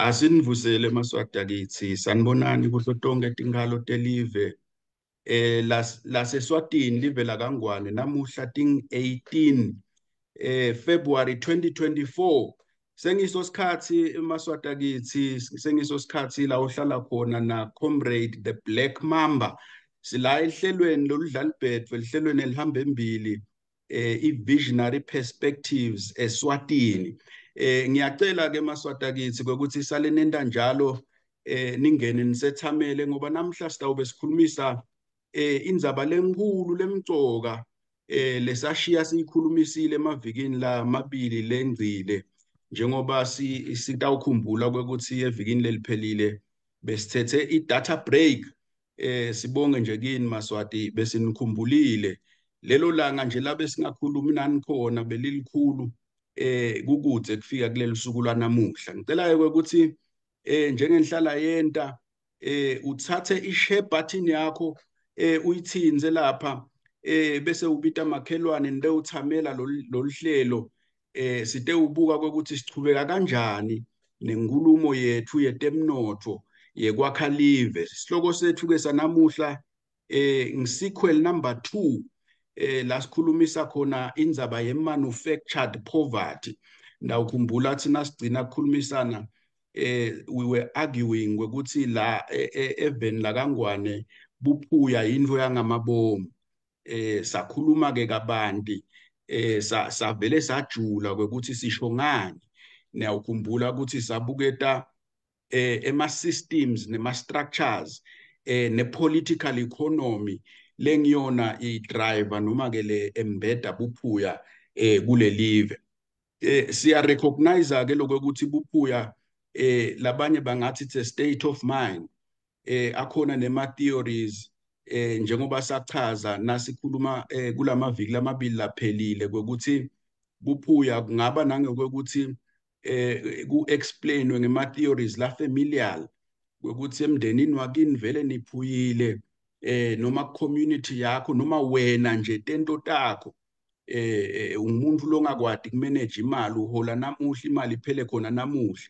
Asinivusele maswati kithi sanibonani kuhlo tonke tingalo telive laseSwatini live la Kangwane namuhla ting 18 February 2024 sengiso sikhathi maswati kithi sengiso sikhathi la uhlala khona na comrade the Black Mamba sila ehlelweni loludlala ibhetwe ehlelweni elihamba embili i-visionary perspectives eSwatini. Ngiyacela ke maswata kithi ukuthi sale nenda njalo ningene nisethamele ngoba namhla sitawube sikhulumisa indzaba lenkulu lemcoka lesashiya siyikhulumisile emavikini la mabili lengcile njengoba sitawukhumbula ukuthi evikini leliphelile besithethe i-data break. Sibonge nje kini maswati besinikhumbulile lelo langa nje labe singakhulumi nani khona belilikhulu kukude kufika kuleli suku lanamuhla. Ngicela ukuthi njengenhlala yenta uthathe i-share button yakho uyithinze lapha bese ubita makhelwane nide uthamela loluhlelo site ubuka ukuthi sichubeka kanjani nenkulumo yethu yetemnotho yekwakha live. Isihloko sethu ke sanamuhla ngi-sequel number 2 la sikhulumisa khona indzaba ye-manufactured poverty. Ndawukhumbula thina sigcina kukhulumisana we were arguing ukuthi la even la Kangwane buphuya into yangamabomu. Sakhuluma ke kabanti savele sajula ukuthi sisho ngani. Niyawukhumbula ukuthi sabuketa ema-systems nema-structures ne-political economy lengiyona i-driver noma ke le embeda buphuya kule live. Siya recognize ke lokho ukuthi buphuya labanye bangathi it's a state of mind. Akhona nema theories njengoba sachaza nasikhuluma kulamaviki lamabili laphelile ukuthi buphuya kungaba nangokuthi ku-explainwe ngema theories la familiar ukuthi emndenini wakini vele niphuyile noma community yakho noma wena nje tento takho umuntu longakwadi kumanage imali uhola namuhla imali iphele khona namuhla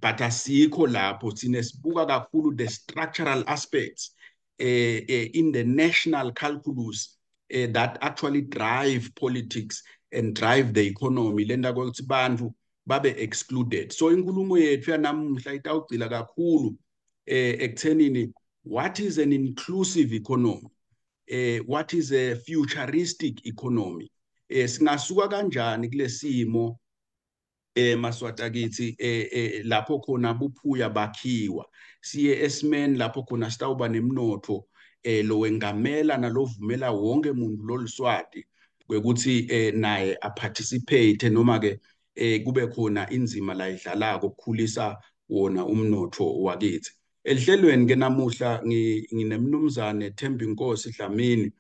but asikho lapho sine sibuka kakhulu the structural aspects in the national calculus that actually drive politics and drive the economy lenda ukuthi bantu babe excluded. So inkulumo yethu yanamuhla itawugcila kakhulu ekuthenini what is an inclusive economy, what is a futuristic economy, singasuka kanjani kulesimo maswata kithi lapho khona buphuya bakhiwa siye esimeni lapho khona sitawuba nemnotho lo wengamela nalovumela wonke umuntu loluswati ukuthi naye aparticipate noma ke kube khona inzima la idlalako ukukhulisa wona umnotho wakithi. Elihlelweni ke namuhla nginemnumzane Thembinkosi Dlamini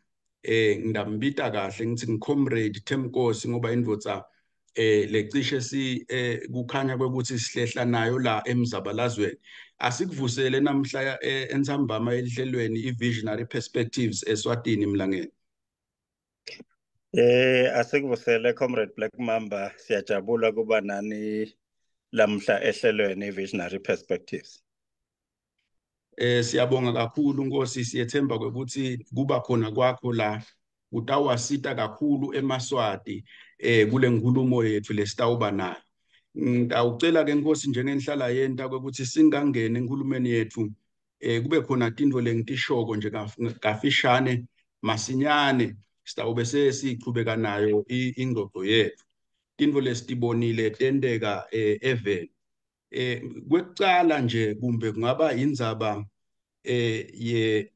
ngidambita kahle ngithi ngicomrade Thembinkosi ngoba indvodza lecishe kukhanya ukuthi sihlehla nayo la emzabalazweni. Asikuvusele namhla entsambama elihlelweni i-visionary perspectives eSwatini Mlangeni. Asikuvusele comrade Black Mamba, siyajabula kuba nani lamhla ehlelweni i-visionary perspectives. Siyabonga kakhulu Nkosi, siyethemba ukuthi kuba khona kwakho la utawasita kakhulu eMaswati kule nkulumo yethu lesitawuba nayo. Ngicela ke Nkosi njengenhlala yenta ukuthi singangene enkulumeni yethu kube khona tinto lengitishoko nje kafishane masinyane sitawube sesichubeka nayo ingxoxo yethu. Tinto lesitibonile tendeka even kwekucala nje kumbe kungaba indzaba ye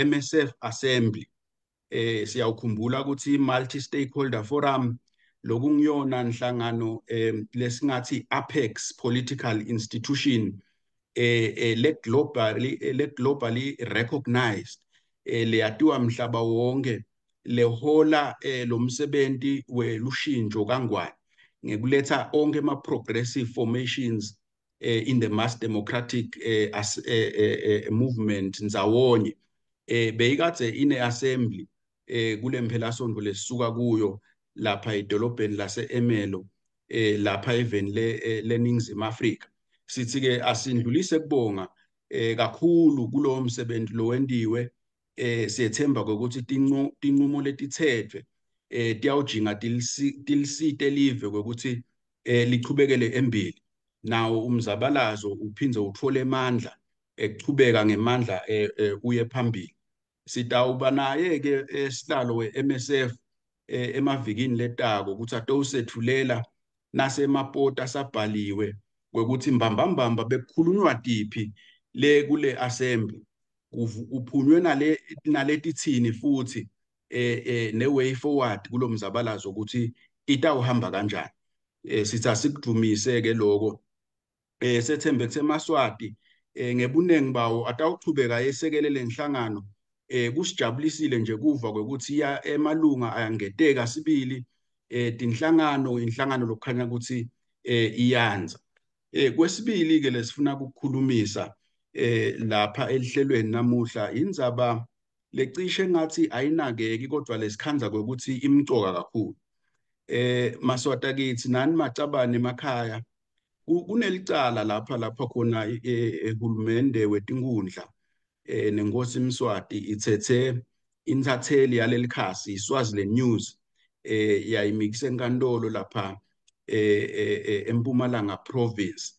MSF assembly. Siyawukhumbula ukuthi multi stakeholder forum lokungiyona nhlangano lesingathi apex political institution le globally recognized leyatiwa mhlaba wonke lehola lomsebenzi welushintsho Kangwane ngekuletha onke ama progressive formations in the mass democratic movement nzawonye beyikade ine assembly kule mphela sonto lesisuka kuyo lapha edolobheni lase Emelo lapha even leNingizimu Afrika. Sithi ke asindlulise kubonga kakhulu kulowo msebenzi lo wendiwe. Siyethemba ukuthi tinqumo letithethwe tiyawujinga tilisite live ukuthi lichubekele embili. Nawo umzabalazo uphindze uthole amandla ekuchubeka ngemandla uye phambili. Sitawuba naye ke sihlalo we-MSF emavikini letako ukuthi atowusethulela nasemapoti asabhaliwe kwekuthi mbambambamba bekukhulunywa tiphi kule assembly, kuphunywe naletithini futhi ne-way forward kulo mzabalazo ukuthi itawuhamba kanjani. Sithi asikudumise ke lokho. Sethembe kusemaswati ngebuningi bawo atawuchubeka yesekelele nhlangano. Kusijabulisile nje kuva kwekuthi emalunga ayangeteka sibili inhlangano lokukhanya ukuthi iyanza. Kwesibili ke lesifuna ukukhulumisa lapha elihlelweni namuhla indzaba lecishe ngathi ayinakeki kodwa lesikhanza kwekuthi imcoka kakhulu. Maswata kithi nani macabane emakhaya kunelicala lapha khona uhulumende wetinkundla nenkosi Mswati ithethe intatheli yaleli khasi iSwaziland News yayimikisa enkantolo lapha eMpumalanga province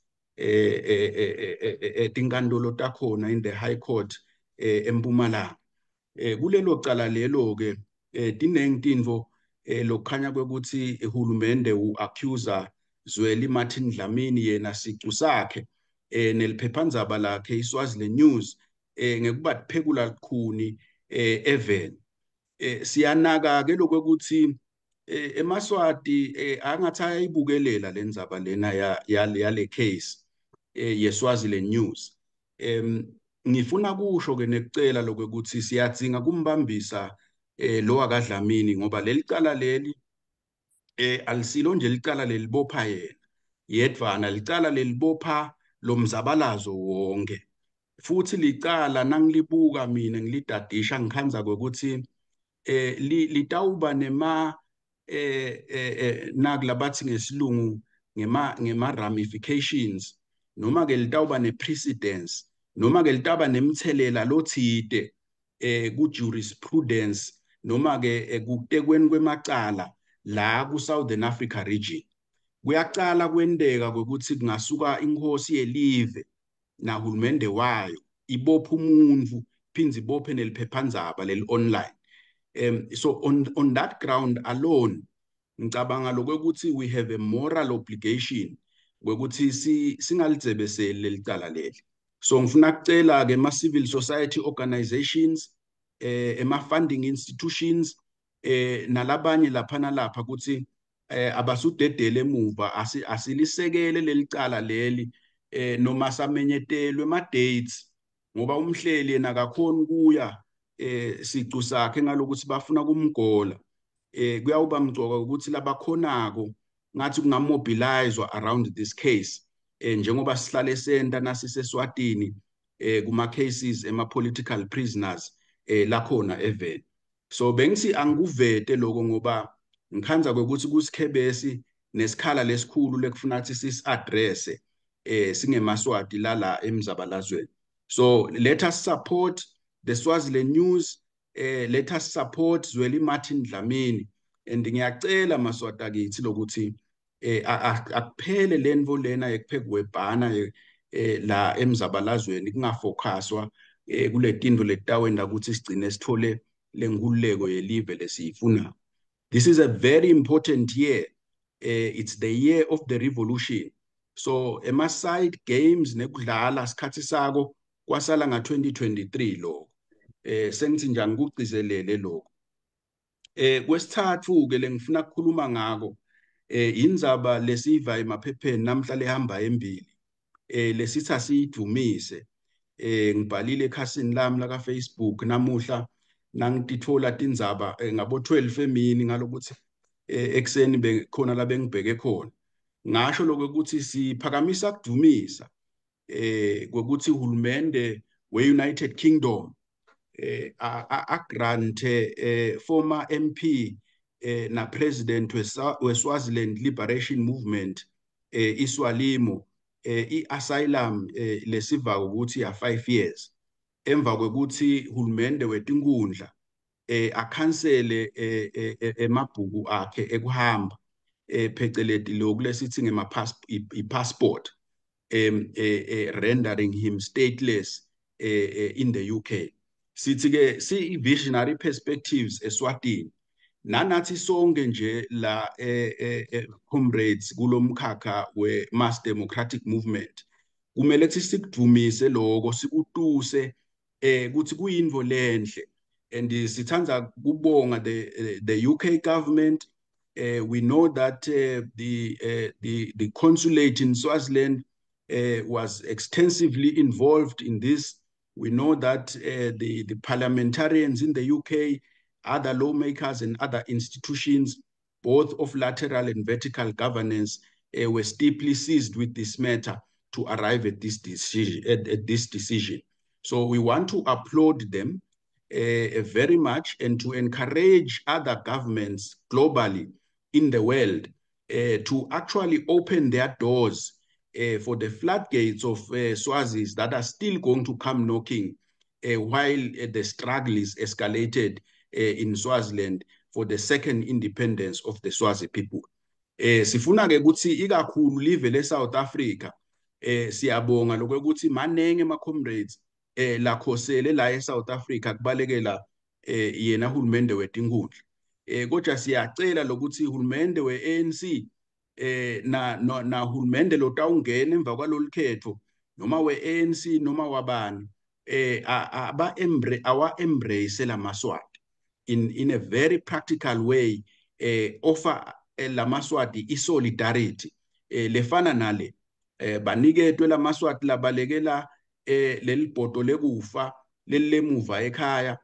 etinkantolo takhona in the High Court eMpumalanga. Kulelo cala lelo ke tinengtinvo lokukhanya kwekuthi uhulumende uaccuser Zweli Martin Dlamini yena sicu sakhe neliphephandzaba lakhe iSwaziland News ngekuba phekula likhuni even. Siyanaka ke lokuthi emaswati angathi ayibukelela lendzaba lena yale case yeSwaziland News. Ngifuna kusho ke nekucela lokuthi siyadzinga kumbambisa lo akadlamini ngoba leli cala leli alisilo nje licala lelibopha yena yedvana, licala lelibopha lo mzabalazo wonke. Futhi licala nangilibuka mina ngilidadisha ngikhanza kwekuthi litawuba nakulabathi ngesilungu ngema ramifications, noma ke litawuba ne-precedence, noma ke litawuba nemthelela lothide ku jurisprudence, noma ke kutekweni kwemacala la ku Southern Africa region. Kuyacala kwendeka kwekuthi kungasuka inkosi yelive nahulumende wayo ibopha umuntu phindze ibophe neliphephandzaba leli online. So on that ground alone ngicabanga lokuthi we have a moral obligation kwekuthi singalidzebeseli lelicala leli. So ngifuna kucela ke ma civil society organizations ema funding institutions nalabanye lapha nalapha ukuthi abasudedele emuva asilisekele lelicala leli noma samenyetelwe ama dates ngoba umhleli yena akakhona kuya sicu sakhe ngalokuthi bafuna kumgola. Kuyawuba mcoka ukuthi labakhonako ngathi kungamobilizwa around this case njengoba sihlale senta nasiseswatini kuma cases ema political prisoners lakhona even. So bengisi angikuvete lokho ngoba ngikhanza kwekuthi kusikhebesi nesikhala lesikhulu lekufuna ukuthi sis-address singemaswati la emzabalazweni. So let us support the Swaziland News, let us support Zweli Martin Dlamini, and ngiyacela maswata kithi lokuthi akuphele lenvo lena yekuphekubhana la emzabalazweni kungafocuswa kuletinto letawenda ukuthi sigcine sithole lenkululeko yelive lesiyifuna. This is a very important year. It's the year of the revolution. So ema-side games nekudlala sikhathi sako kwasala nga-2023 lo. Sengithi njani kugcizelele lokho. Kwesithathu ke lengifuna ukukhuluma ngako indzaba lesiva emaphepheni namhla lehamba embili. Lesithi asiyidumise. Ngibhalile ekhasini lami la Facebook namuhla nangitithola tindzaba ngabo 12 emini ngalokuthi ekseni bekhona la bengibheke khona. Ngasho lokuthi siphakamisa kudumisa kwekuthi uhulumende we-United Kingdom agrante former MP na president we-Swaziland Liberation Movement iSwalimo i-asylum lesiva ukuthi ya 5 years emva kwekuthi hulumende wetinkundla akhansele emabhuku akhe ekuhamba pheceleti lokhu lesithi i-passport rendering him stateless in the UK. Sithi-ke si-visionary perspectives eSwatini nanathi sonke nje la comrades kulomkhakha we-mass democratic movement kumele kuthi sikudumise lokho sikutuse ukuthi kuyinto lenhle and sithanda kubonga the UK government. We know that the consulate in Swaziland was extensively involved in this. We know that the parliamentarians in the UK, other lawmakers and other institutions, both of lateral and vertical governance, were deeply seized with this matter to arrive at this decision. So we want to applaud them very much and to encourage other governments globally in the world to actually open their doors for the floodgates of Swazis that are still going to come knocking while the struggle is escalated in Swaziland for the second independence of the Swazi people. Sifuna-ke ukuthi ikakhulu live le-South Africa siyabonga lokuthi manenge ama-comrades lakhosele la e-South Africa kubalekela yena hulumende wetinkundla. Kodwa siyacela lokuthi hulumende we-ANC na hulumende lotawungena emva kwalolu khetho noma we-ANC noma wabani awa-embrace lamaswati in a very practical way, offer lamaswati i-solidarity lefana nale baniketwe lamaswati labalekela leli bhodo lekufa lelemuva ekhaya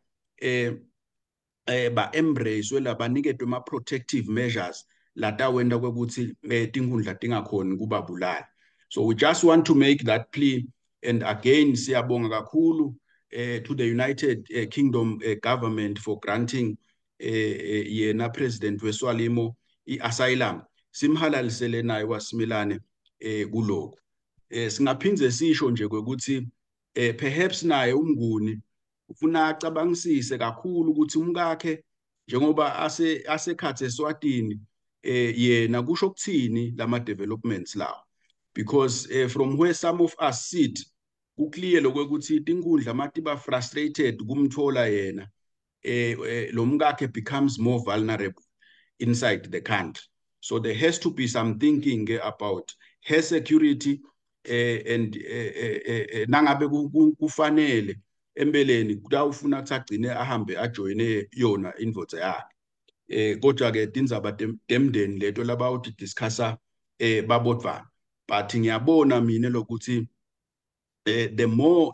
ba-embrace labaniketwe ma-protective measures latawenda kwekuthi tinkundla tingakhoni kubabulala. So we just want to make that plea, and again siyabonga kakhulu to the United Kingdom government for granting yena president weSwalimo i-asylum simhalalisele naye wasimilane kuloko. Singaphindze sisho nje kwekuthi perhaps naye umnguni ufuna acabangisise kakhulu ukuthi umkakhe njengoba asekhathe eSwatini yena kusho kuthini lama developments lawo, because from where some of us sit kuclear lokuthi tinkundla mati ba frustrated kumthola yena lo mkakhe becomes more vulnerable inside the country. So there has to be some thinking about her security and nangabe kufanele empeleni kutawufuna ukuthi agcine ahambe ajoyine yona indvodza yakhe. Kodwa ke tindzaba temndeni leto labawuti discussa babodvana, but ngiyabona mina lokuthi the more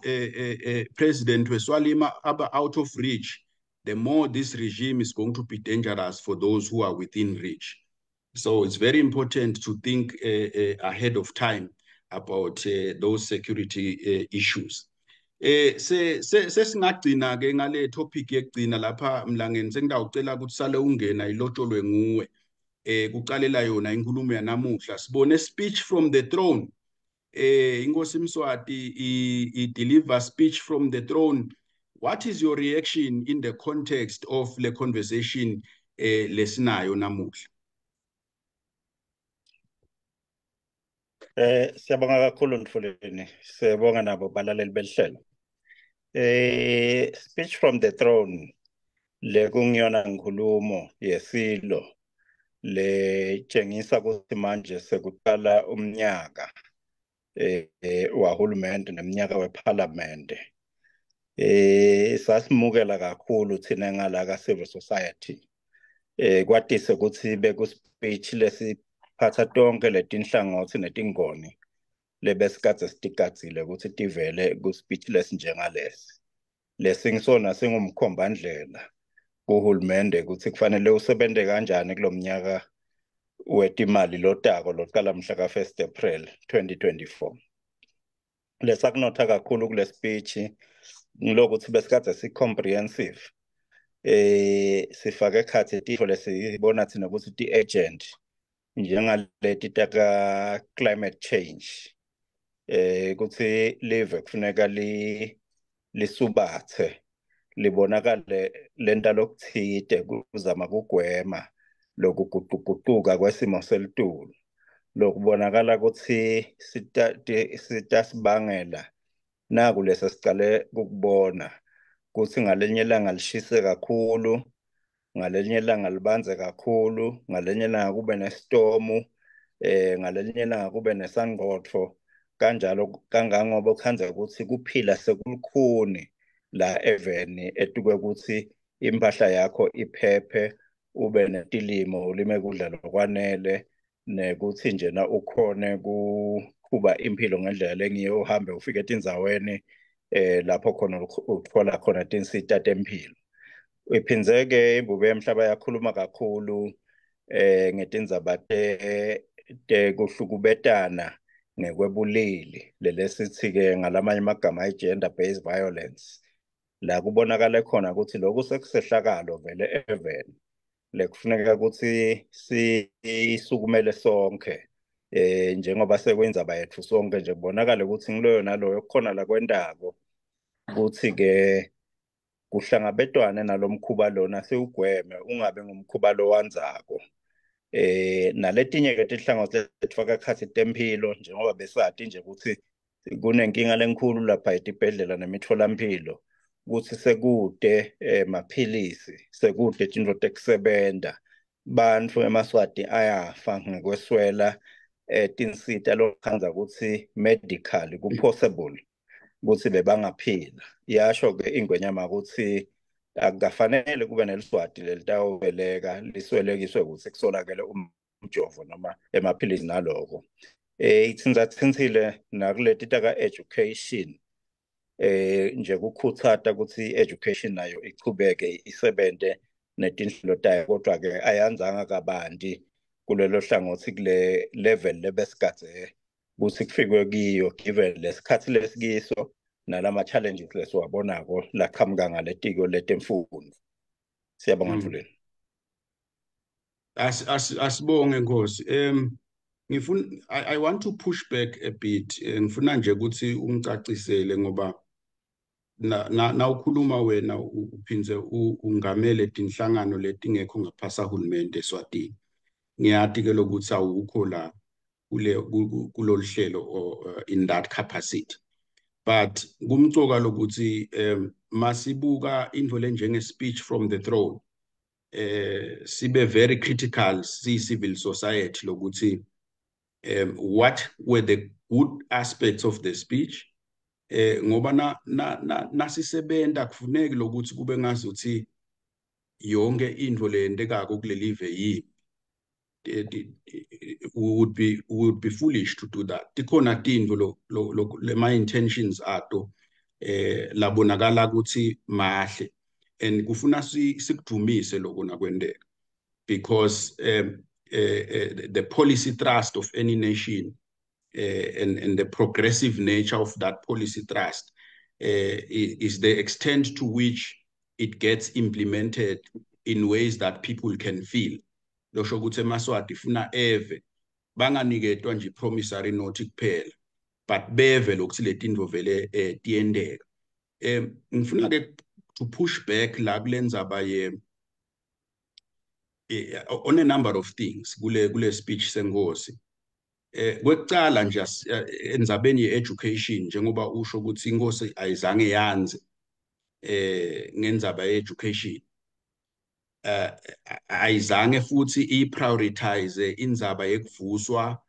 President weSwalima aba out of reach, the more this regime is going to be dangerous for those who are within reach. So it's very important to think ahead of time about those security issues. Sesingagcina ke ngale topic yekugcina lapha mlangeni sengidawucela ukuthi sale ungena ilotsholwe nguwe kuqalela yona inkulumo yanamuhla sibone speech from the throne. Inkosi Mswati I deliver speech from the throne. What is your reaction in the context of the conversation lesinayo namuhla? Siyabonga kakhulu Mfuleni, siyabonga nabo balaleli belihlelo. Speech from the throne le kungiyona nkulumo yesilo le tshengisa ukuthi manje sekuqala umnyaka wahulumende neminyaka weparlamente. Sasimukela kakhulu thina ngala ka civil society kwatise ukuthi beku speech lesiphatha tonke letinhlangothi netingoni lebesikade sitigadzile ukuthi tivele ku speech lesinjengalesi lesingisona singumkhombandlela kuhulumende ukuthi kufanele usebenze kanjani kulomnyaka wetimali lotako loqala mhla ka 1 April 2024. Lesakunotha kakhulu kule speech ngilokuthi besikade si comprehensive sifake ekhathi tifo lesibona thina ukuthi ti-agent njengaleti taka-climate change ukuthi live kufuneka lisubathe libonakale lenta lokuthide kuzama kugwema lokuguquguquka kwesimo selitulu lokubonakala ukuthi sitasibangela naku lesa sicale kukubona kuthi ngalenye ilanga lishise kakhulu, ngalenye ilanga libanze kakhulu, ngalenye ilanga kube nesitomu, ngalenye ilanga kube nesangqotho, kanjalo kangangoba kuhanza ukuthi kuphila sekulukhuni la eveni etuke ukuthi impahla yakho iphephe, ube netilimo, ulime kudla lokwanele, nekuthi njena ukhone kuba impilo ngendlela lengiyo, uhambe ufike etindzaweni lapho khona uthola khona tinsita tempilo. Iphinzeke imbube yemhlaba yakhuluma kakhulu ngetindzaba tekuhlukubetana ngekwebulili lesithi-ke ngalamanye amagama i-gender-based violence la kubonakala khona ukuthi lokhu sekusehlakalo vele even lekufuneka ukuthi sisukumele sonke njengoba sekwenzaba yethu sonke nje kubonakala ukuthi ngiloyo naloyo kukhona la kwendako ukuthi-ke kuhlangabetwane nalomkhuba lona siwugweme ungabe ngumkhuba lo wanzako. Naletinye-ke tinhlangothi letifaka ekhathi tempilo njengoba besati nje ukuthi kunenkinga lenkulu lapha etibhedlela nemitholampilo ukuthi sekude maphilisi, sekude tintfo tekusebenta, bantfu emaswati ayafa ngekweswela tinsita lokhanza ukuthi medical ku-possible ukuthi bebangaphila. Yasho-ke ingwenyama ukuthi akufanele kube neliswati lelitawubeleka liswelekiswe ukuthi kusolakele umjovo noma emaphilisi naloko. Itsinzatsinsile nakuleti taka-education nje kukhuthata ukuthi i-education nayo ichubeke isebente netinhlelo tayo, kodwa-ke ayanzanga kabanti kulelo hlangothi kule level lebesikade ukuthi kufikwe kiyo given lesikhathi lesikiso nalama-challenges lesiwabonako laqhamuka ngaletiko letemfundo. Siyabonga Mfuleni. Asibonge Nkosi. I want to push back a bit. Ngifuna nje ukuthi ungicacisele ngoba na ukhuluma wena uphinze ungamele tinhlangano letingekho ngaphasa hulumende eSwatini. Ngiyati ke lokuthi awukho la kulolu hlelo in that capacity. But kumcoka lokuthi masibuka into lenjenge speech from the throne sibe very critical civil society lokuthi what were the good aspects of the speech ngoba nasisebenta kufuneki lokuthi kube ngazuthi yonke into leyendekako kulelive yini. We would be foolish to do that. Tikhona tintfo my intentions ato labonakala ukuthi mahle and kufuna sikudumise lokho nakwendeka because the policy thrust of any nation and the progressive nature of that policy thrust is the extent to which it gets implemented in ways that people can feel. Losho ukuthi emaswati funa eve banganiketwa nje promissory note kuphela but beve lokuthi letinto vele tiendeka. Ngifuna ke to push back la kulendzaba on a number of things kule speech sengosi. Kwekucala nje endzabeni ye-education njengoba usho ukuthi inkosi ayizange yanze ngendzaba ye-education ayizange futhi i-prioritize indzaba yekuvuswa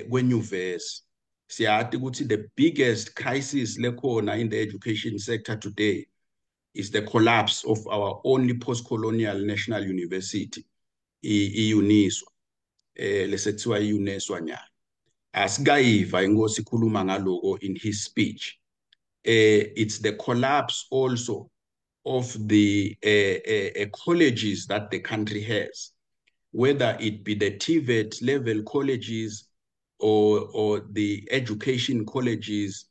kwenyuvesi. Siyati ukuthi the biggest crisis lekhona in the education sector today is the collapse of our only post-colonial national university, i-UNISWA, lesekuthiwa i-UNESCO nyana. Asikayiva inkosi ikhuluma ngaloko in his speech. It's the collapse also of the colleges that the country has, whether it be the TVET level colleges or the education colleges,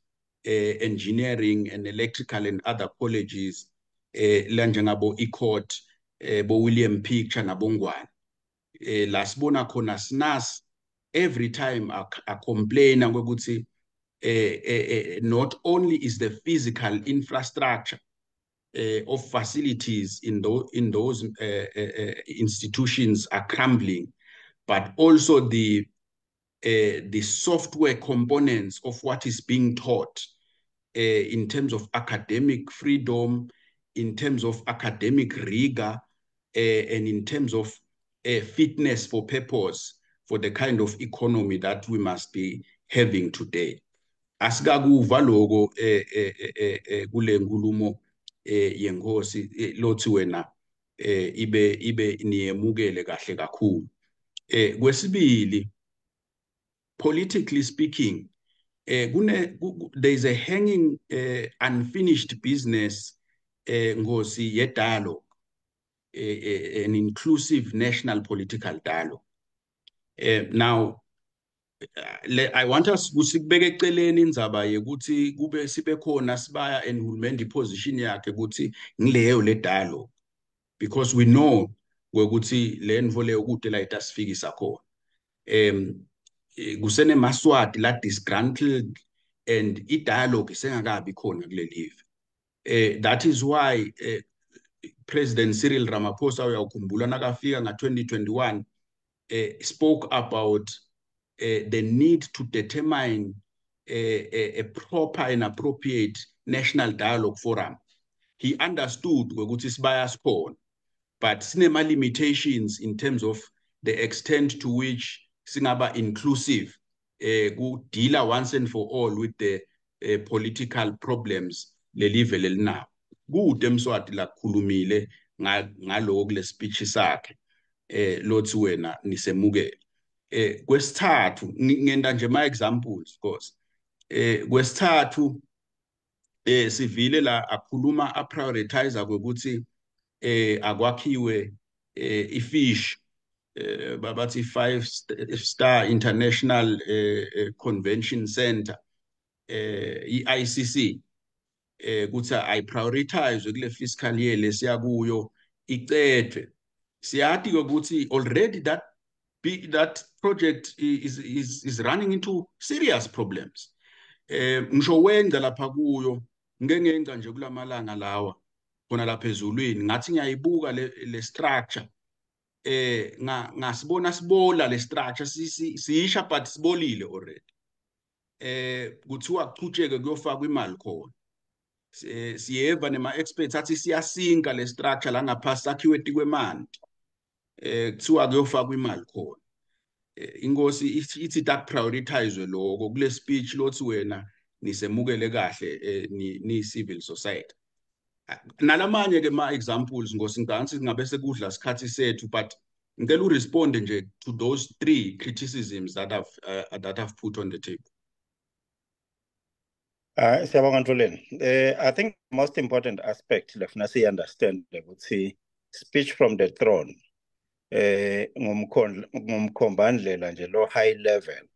engineering and electrical and other colleges. la njengabo iCourt bo William Picture nabongwane la sibona khona sinas every time a complain ukuthi not only is the physical infrastructure of facilities in those institutions are crumbling, but also the software components of what is being taught in terms of academic freedom, in terms of academic rigor, and in terms of fitness for purpose for the kind of economy that we must be having today. Asikakuva lokho kule nkulumo yenkosi lothi wena ibe niyemukele kahle kakhulu. Kwesibili, politically speaking, there is a hanging unfinished business ngosi ye dialogue, an inclusive national political dialogue. Now I want us kusikubeka eceleni indzaba yekuthi kube sibe khona sibaya and uhulumende position yakhe ukuthi ngileyo le dialogue, because we know ukuthi le nvo leyo kude la itasifikisa khona. Kusene maswati la disgruntled and i-dialogue isengakabi khona kule live. That is why President Cyril Ramaphosa uyawukhumbula nakafika nga-2021 spoke about the need to determine a proper and appropriate national dialogue forum. He understood ukuthi sibaya sikhona, but sinema limitations in terms of the extent to which singaba inclusive, deal once and for all with the political problems lelive lelinawo. Kude Mswati la khulumile ngaloko kule speech sakhe lothi wena nisemukele. Kwesithathu ngenda nje ma examples because kwesithathu sivile la akhuluma a prioritizer ukuthi akwakhiwe ifish babathi 5-star international convention center ICC kuthi I prioritize kule fiscal year lesiyakuyo icedwe. Siyati ukuthi already that project is running into serious problems. Ngisho wenza lapha kuyo ngengenza nje kulamalanga lawa khona lapha ezulwini ngathi ngiyayibuka le structure ngasibona sibola le structure siyisha but sibolile already. Kuthiwa kucheke kuyofakwa imali khona. Siyeva nema experts athi siyasinka le structure la ngaphasi sakhiwe tikwemanti. Kuthiwa kuyofakwa imali khona. Inkosi ithi that prioritizwe lokho kule speech lothi wena nisemukele kahle ni civil society. Nalamanye ke ma examples ngosi ngidansi ngabe sekudla sikhathi sethu, but ngicela urespond nje to those 3 criticisms that I've put on the table. Siyabonga Ntuleni. I think the most important aspect lefuna si understand ukuthi speech from the throne ngumkhombandlela nje lo high level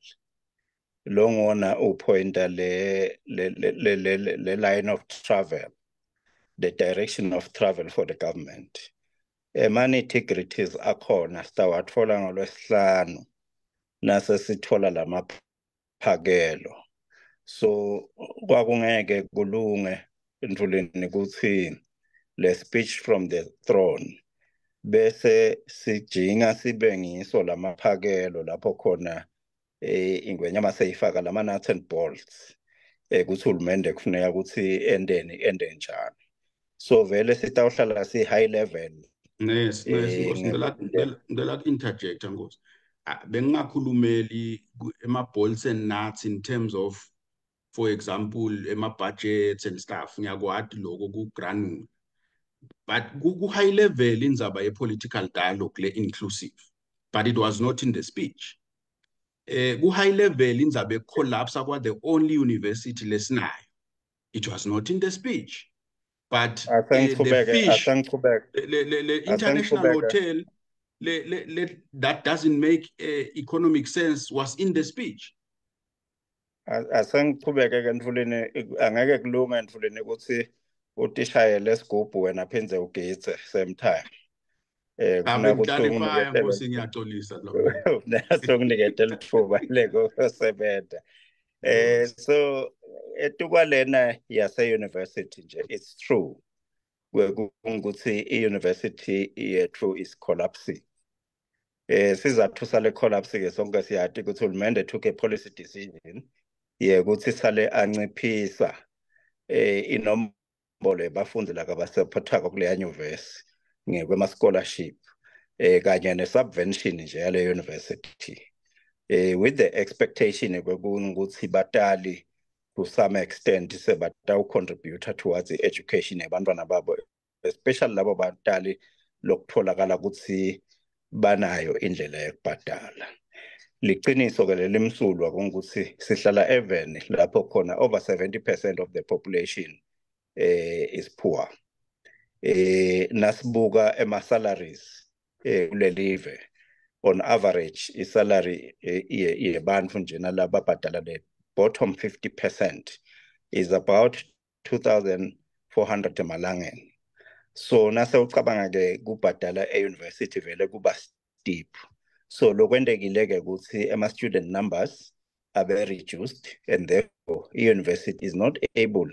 lo ngona upointa le line of travel, the direction of travel for the government. Many integrities akhona sitawatfola ngolwesihlanu nase sithola lamaphakelo. So kwakungeke kulunge Ntuleni ukuthi le speech from the throne bese sijinga sibe ngiso lamaphakelo lapho khona ingwenyama seyifaka lama nuts and bolts ukuthi uhulumende kufuneka ukuthi ende njani. So vele sitawuhlala si high level. Yes, ngicela interject Nkosi. Bengingakhulumeli ema bolts and nuts in terms of, for example, ema budgets and stuff. Ngiyakwadi lokho ku granule. But ku high level indzaba ye political dialogue le inclusive, but it was not in the speech. Ku high level indzaba collapse kwa the only university lesinayo, it was not in the speech. But the fish, the international hotel, that doesn't make economic sense, was in the speech. Asangiqhubeke ke Ntuleni angeke kulunge Ntuleni ukuthi utishayele esigubhu wena phinze ugitse same time. Ave Kufuneka ukuthi ngidlala ifaya unginiketele Nkosi ngiyaxolisa Dlongwane. ukunginiketela ithuba lekosebenza. So etukwalena yase-university nje, it's true ukuthi i-university yethu is collapsing. Sizathu sale collapse-ke sonke siyati ukuthi uhulumende took a policy decision ukuthi sale anciphisa inombolo yabafundi laka abasephathako kuleya nyuvesi ngekwema-scholarship kanye ne-subvention nje yale university. With the expectation ukuthi batali to some extent sebatawucontributor towards the education yabantwana babo, especially labo batali lokutholakala ukuthi banayo indlela yokubhadala. Liqiniso-ke lelimsulwa ukuthi sihlala even lapho khona over 70% of the population is poor. Nasibuka ema-salaries kulelive, on average isalary yebantu njena laba bhadala the bottom 50% is about 2,400 emalangeni. So nase ucabanga-ke kubhadala e-university vele kuba steep. So lokwendekile-ke ukuthi ama-student numbers are very reduced, and therefore i-university is not able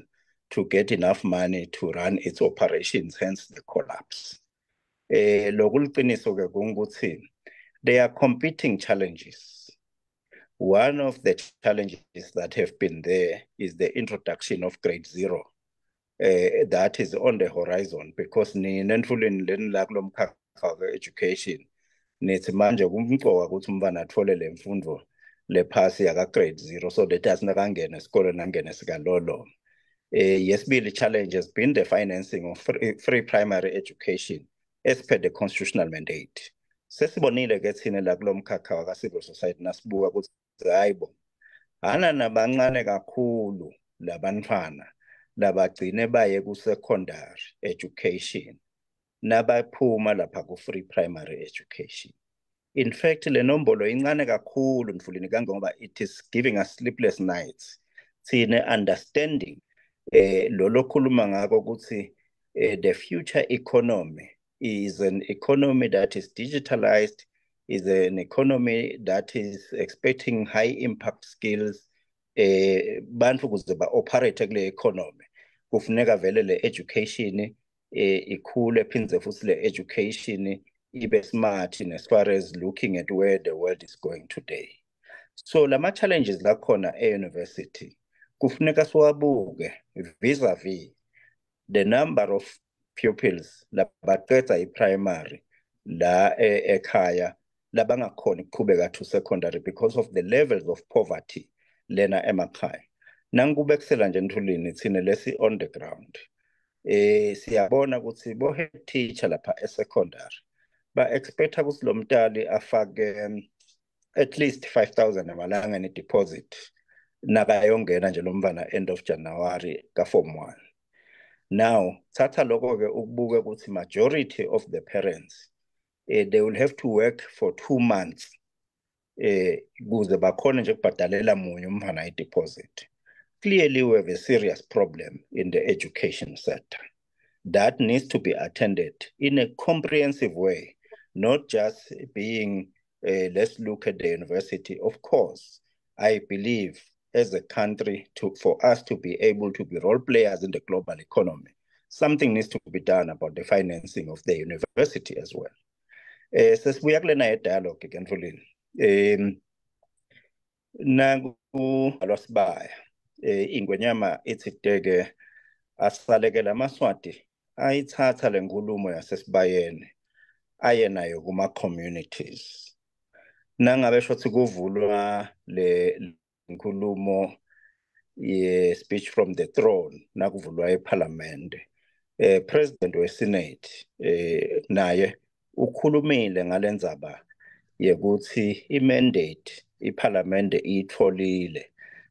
to get enough money to run its operations, hence the collapse. Lokuliqiniso-ke kungukuthi there are competing challenges. One of the challenges that have been there is the introduction of grade 0. That is on the horizon, because ninentfuleni leni la kulo mkhakha education nithi manje kumqoka ukuthi umntwana athole le mfundo lephasi yaka grade 0 so that asingakangena esikoleni angene sikalolo. Yesibili challenge has been the financing of free primary education as per the constitutional mandate. Sesibonile-ke thina la kulo mkhakha waka civil society nasibuka ukuthi hayibo hana nabancane kakhulu labantwana labagcine baye ku-secondary education nabaphuma lapha ku-free primary education. In fact, le nombolo incane kakhulu Mfuleni kangoba it is giving us sleepless nights. Thine understanding lo khuluma ngako ukuthi the future economy is an economy that is digitalized, is an economy that is expecting high impact skills. Bantu kuze ba-operate kule economy kufuneka vele le education ikhule phinze futhi le education ibe smart as far as looking at where the world is going today. So lama challenges lakhona e-university kufuneka siwabuke vis-a-vis the number of pupils labaqeda i-primary la ekhaya labangakhona ukuqhubeka to secondary because of the levels of poverty lena emakhaya. Nangikubekisela nje Ntulini thina lesi on the ground. Siyabona ukuthi bo head teacher lapha e-secondary ba-expecta ukuthi lo mntali afake at least 5,000 amalangeni deposit nakayongena nje lo mntwana end of January ka form 1. Now thatha lokho-ke ukubuke ukuthi majority of the parents they will have to work for 2 months kuze bakhona nje ukubhadalela munye umntwana i-deposit. Clearly we have a serious problem in the education sector that needs to be attended in a comprehensive way, not just being let's look at the university. Of course, I believe as a country for us to be able to be role players in the global economy, something needs to be done about the financing of the university as well. Sesibuya kulena dialogue again Mfuleni. Naku alosibaya ingwenyama ithi deke asalekela amaswati ayithatha le nkulumo yasesibayeni aye nayo kuma communities. Nangabe shothi kuvulwa le nkulumo ye speech from the throne nakuvulwa eParliament, President weSenate naye ukhulumile ngalendzaba yekuthi imandate iParliament itholile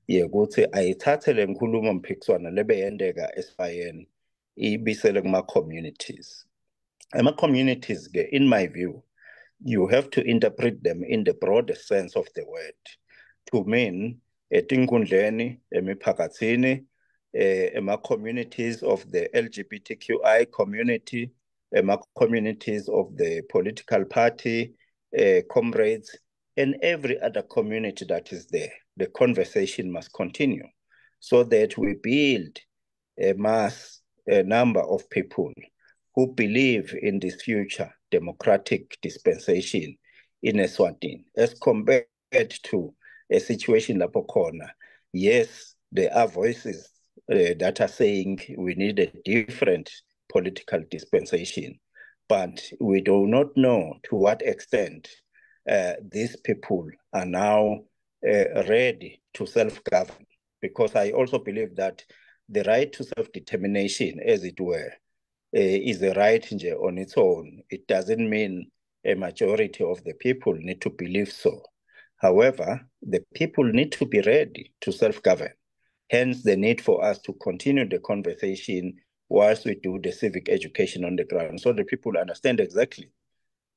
yekuthi ayithathe le nkulumo mpikiswana lebeyendeka esibayeni ibisele kuma communities. Ama communities ke in my view you have to interpret them in the broader sense of the word to mean etinkundleni emiphakathini communities of the LGBTQI community, communities of the political party, comrades, and every other community that is there. The conversation must continue so that we build a number of people who believe in this future democratic dispensation in Eswatini, as compared to a situation like Pokona. Yes, there are voices that are saying we need a different political dispensation, but we do not know to what extent these people are now ready to self-govern, because I also believe that the right to self-determination, as it were, is a right on its own. It doesn't mean a majority of the people need to believe so. However, the people need to be ready to self-govern. Hence, the need for us to continue the conversation whilst we do the civic education on the ground, so the people understand exactly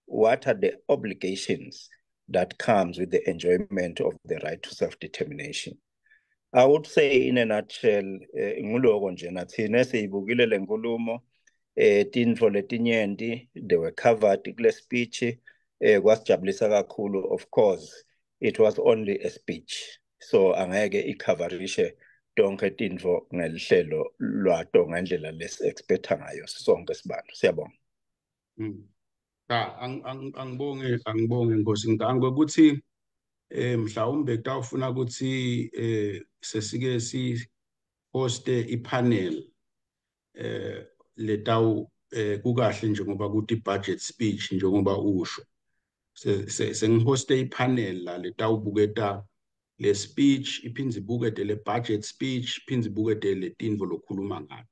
what are the obligations that comes with the enjoyment of the right to self-determination. I would say in a nutshell, nguloko nje nathina siyibukile le nkulumo, tintfo letinyenti they were covered kule speech, kwasijabulisa kakhulu. Of course, it was only a speech, so angeke ikhaverishe tonke tintfo ngelihlelo lwato ngendlela lesi-expecta ngayo sonke sibantu. Siyabonga. Angibonge Nkosi Ntango ukuthi mhlawumbe kutawufuna ukuthi sesike si hoste ipanel letawu kukahle njengoba kuthi budget speech njengoba usho sengihoste ipanel la letawubuketa le speech iphindze ibukete le budget speech iphindze ibukete le tintfo lokhuluma ngayo,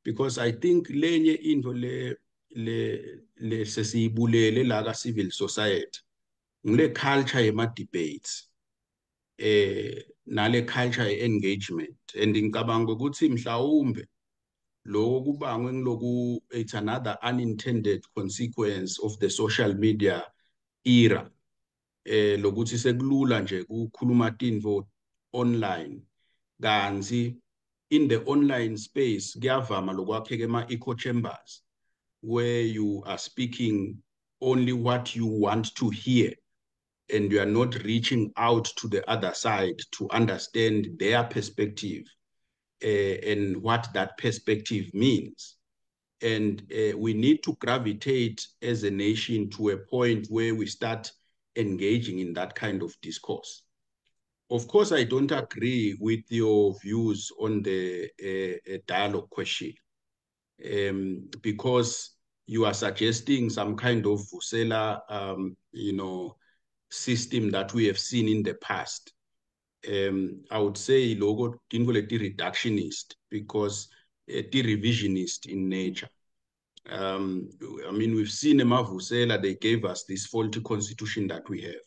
because I think lenye into le sesiyibulele la ka civil society ngile culture yema debates nale culture ye engagement, and ngicabanga ukuthi mhlawumbe lokho kubangwe ngiloku it's another unintended consequence of the social media era, lokuthi sekulula nje ukukhuluma tintfo online, kanzi in the online space kuyavama lokwakheka ama-echo chambers where you are speaking only what you want to hear and you are not reaching out to the other side to understand their perspective and what that perspective means. And we need to gravitate as a nation to a point where we start engaging in that kind of discourse. Of course, I don't agree with your views on the dialogue question, because you are suggesting some kind of Vusela, system that we have seen in the past. I would say logo reductionist, because revisionist in nature. I mean, we've seen Vusela, they gave us this faulty constitution that we have.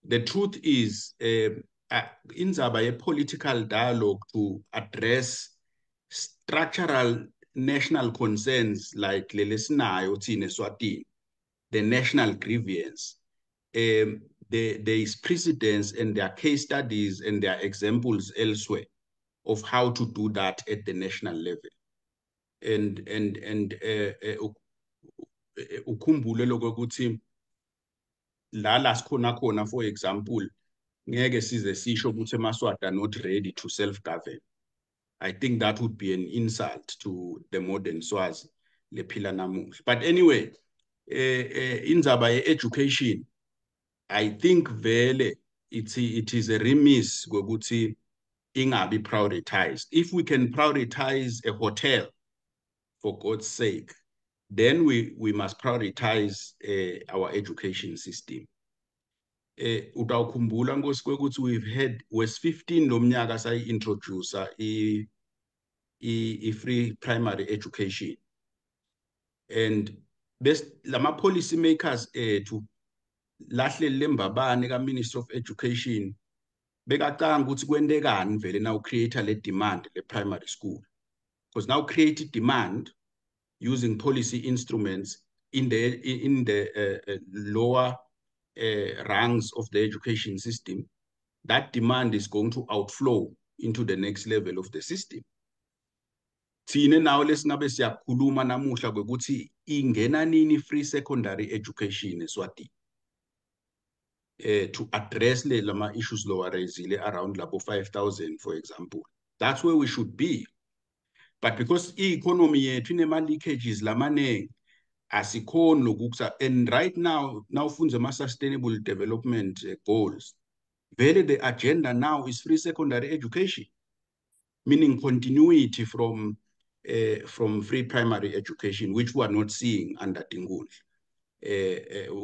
The truth is, in a political dialogue to address structural national concerns like the national grievance, there is precedence and there are case studies and there are examples elsewhere of how to do that at the national level. And ukhumbule lokho ukuthi la sikhona khona, for example, ngeke size sisho ukuthi eMaswati are not ready to self-govern. I think that would be an insult to the modern Swazi lephila namuhla. But anyway, indzaba ye-education, I think vele it is a remiss ngokuthi ingabi prioritized. If we can prioritize a hotel, for God's sake, then we must prioritize our education system. Utawukhumbula Nkosi kwekuthi we've had West 15 lo mnyaka sayi-introduce i-free primary education, and lama policy makers to lahle lembabane ka Ministry of Education bekacanga ukuthi kwendekani vele now create le demand le primary school, because now create demand using policy instruments in the lower ranks of the education system. That demand is going to outflow into the next level of the system. Thine nawo lesingabe siyakhuluma namuhla kwekuthi ingena nini free secondary education eSwatini. To address lama issues lo raisile around labo 5,000 for example. That's where we should be. But because i-economy yethu inema leakages lamanengi asikhoni lokuksa, and right now ufunze ama-sustainable development goals, vele the agenda now is free secondary education, meaning continuity from free primary education, which we are not seeing under Tingundla.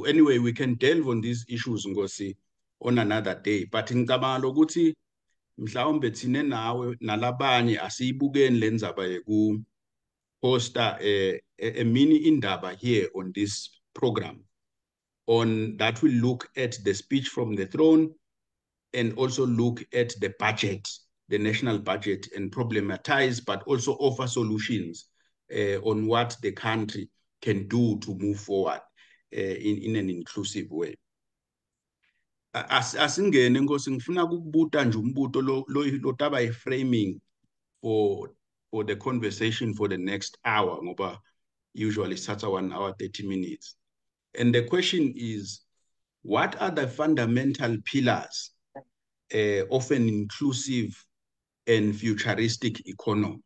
Anyway, we can delve on these issues ngosi on another day, but ngicabanga lokuthi mhlawumbe thine nawe nalabanye asiyibukeni lenzaba yeku poster a mini indaba here on this program on that will look at the speech from the throne and also look at the budget, the national budget, and problematize, but also offer solutions on what the country can do to move forward in an inclusive way. Asingene nkosi, ngifuna ukubuta nje umbuto lo taba framing for the conversation for the next hour ngoba usually such a 1 hour 30 minutes. And the question is, what are the fundamental pillars of an inclusive and futuristic economy?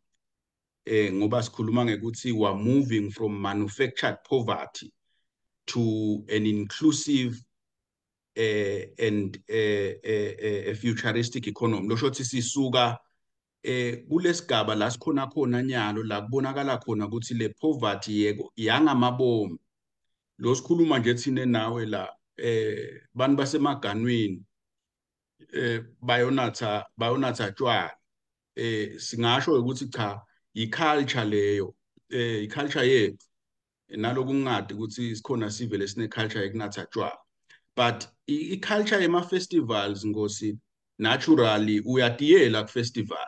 Ngoba sikhuluma ngekuthi we're moving from manufactured poverty to an inclusive and a futuristic economy. Lo shothi sisuka kulesigaba la sikhona khona nyalo la kubonakala khona ukuthi le poverty yeko yangamabomu. Lo sikhuluma nje thine nawe la bantu basemaganweni bayonatha tshwala. Singasho ukuthi cha i-culture leyo, i-culture yethu naloku ngadi ukuthi sikhona sivele sine culture yekunatha tshwala. But i-culture yema-festivals ngosi naturally uyatiyela ku-festival.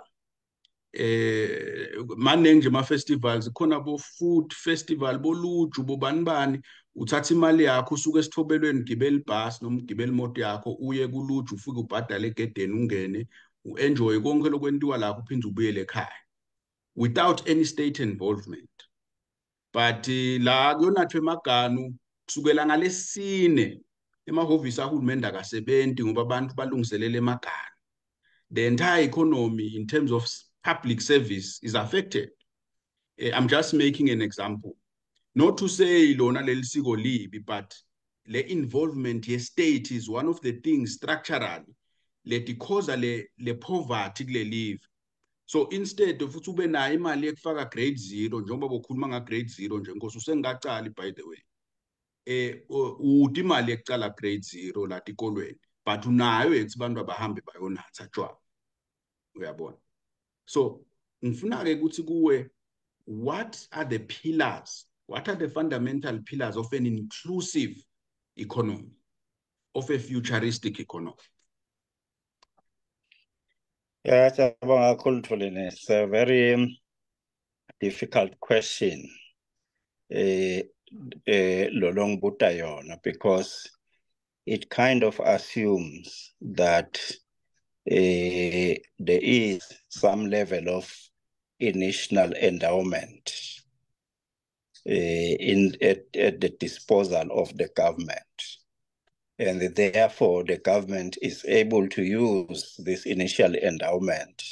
Maningi nje ama-festivals, khona bo-food festival, boluju, bobani, uthatha imali yakho usuke esithobelweni gibela ibhasi noma ugibela imoto yakho uye kuluju, ufike ubhadale egedeni ungene, u-enjoy konke lokwentiwa lapho uphinde ubuyele ekhaya without any state involvement. But la kuyonathwa emaganu kusukela ngalesine emahhovisi ahulumende akasebenzi ngoba abantu balungiselela emaganu. The entire economy in terms of public service is affected. I'm just making an example. Not to say lona leli siko libi, but le involvement ye state is one of the things structurally leti causa le poverty kule live. So instead of ukuthi ube nayo imali yekufaka grade 0 njengoba bokhuluma nga grade 0 nje nkosi usengakacali by the way. Uthi imali yekucala grade 0 la tikolweni, but unayo ethi abantu abahambe bayonatha tshwala. Uyabona? So ngifuna ke ukuthi kuwe, what are the pillars? What are the fundamental pillars of an inclusive economy, of a futuristic economy? Yeah, it's a very difficult question. Lolong Butayona, because it kind of assumes that there is some level of initial endowment at the disposal of the government. And therefore, the government is able to use this initial endowment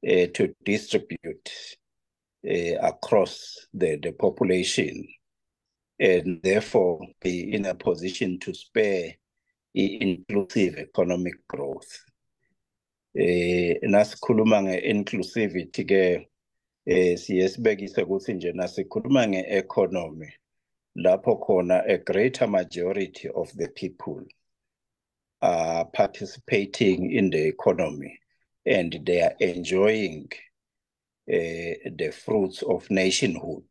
to distribute across the population, and therefore be in a position to spur inclusive economic growth. Nasikhuluma nge-inclusivity ke siyesibekise ukuthi nje nasikhuluma nge-economy lapho khona a greater majority of the people are participating in the economy and they are enjoying the fruits of nationhood.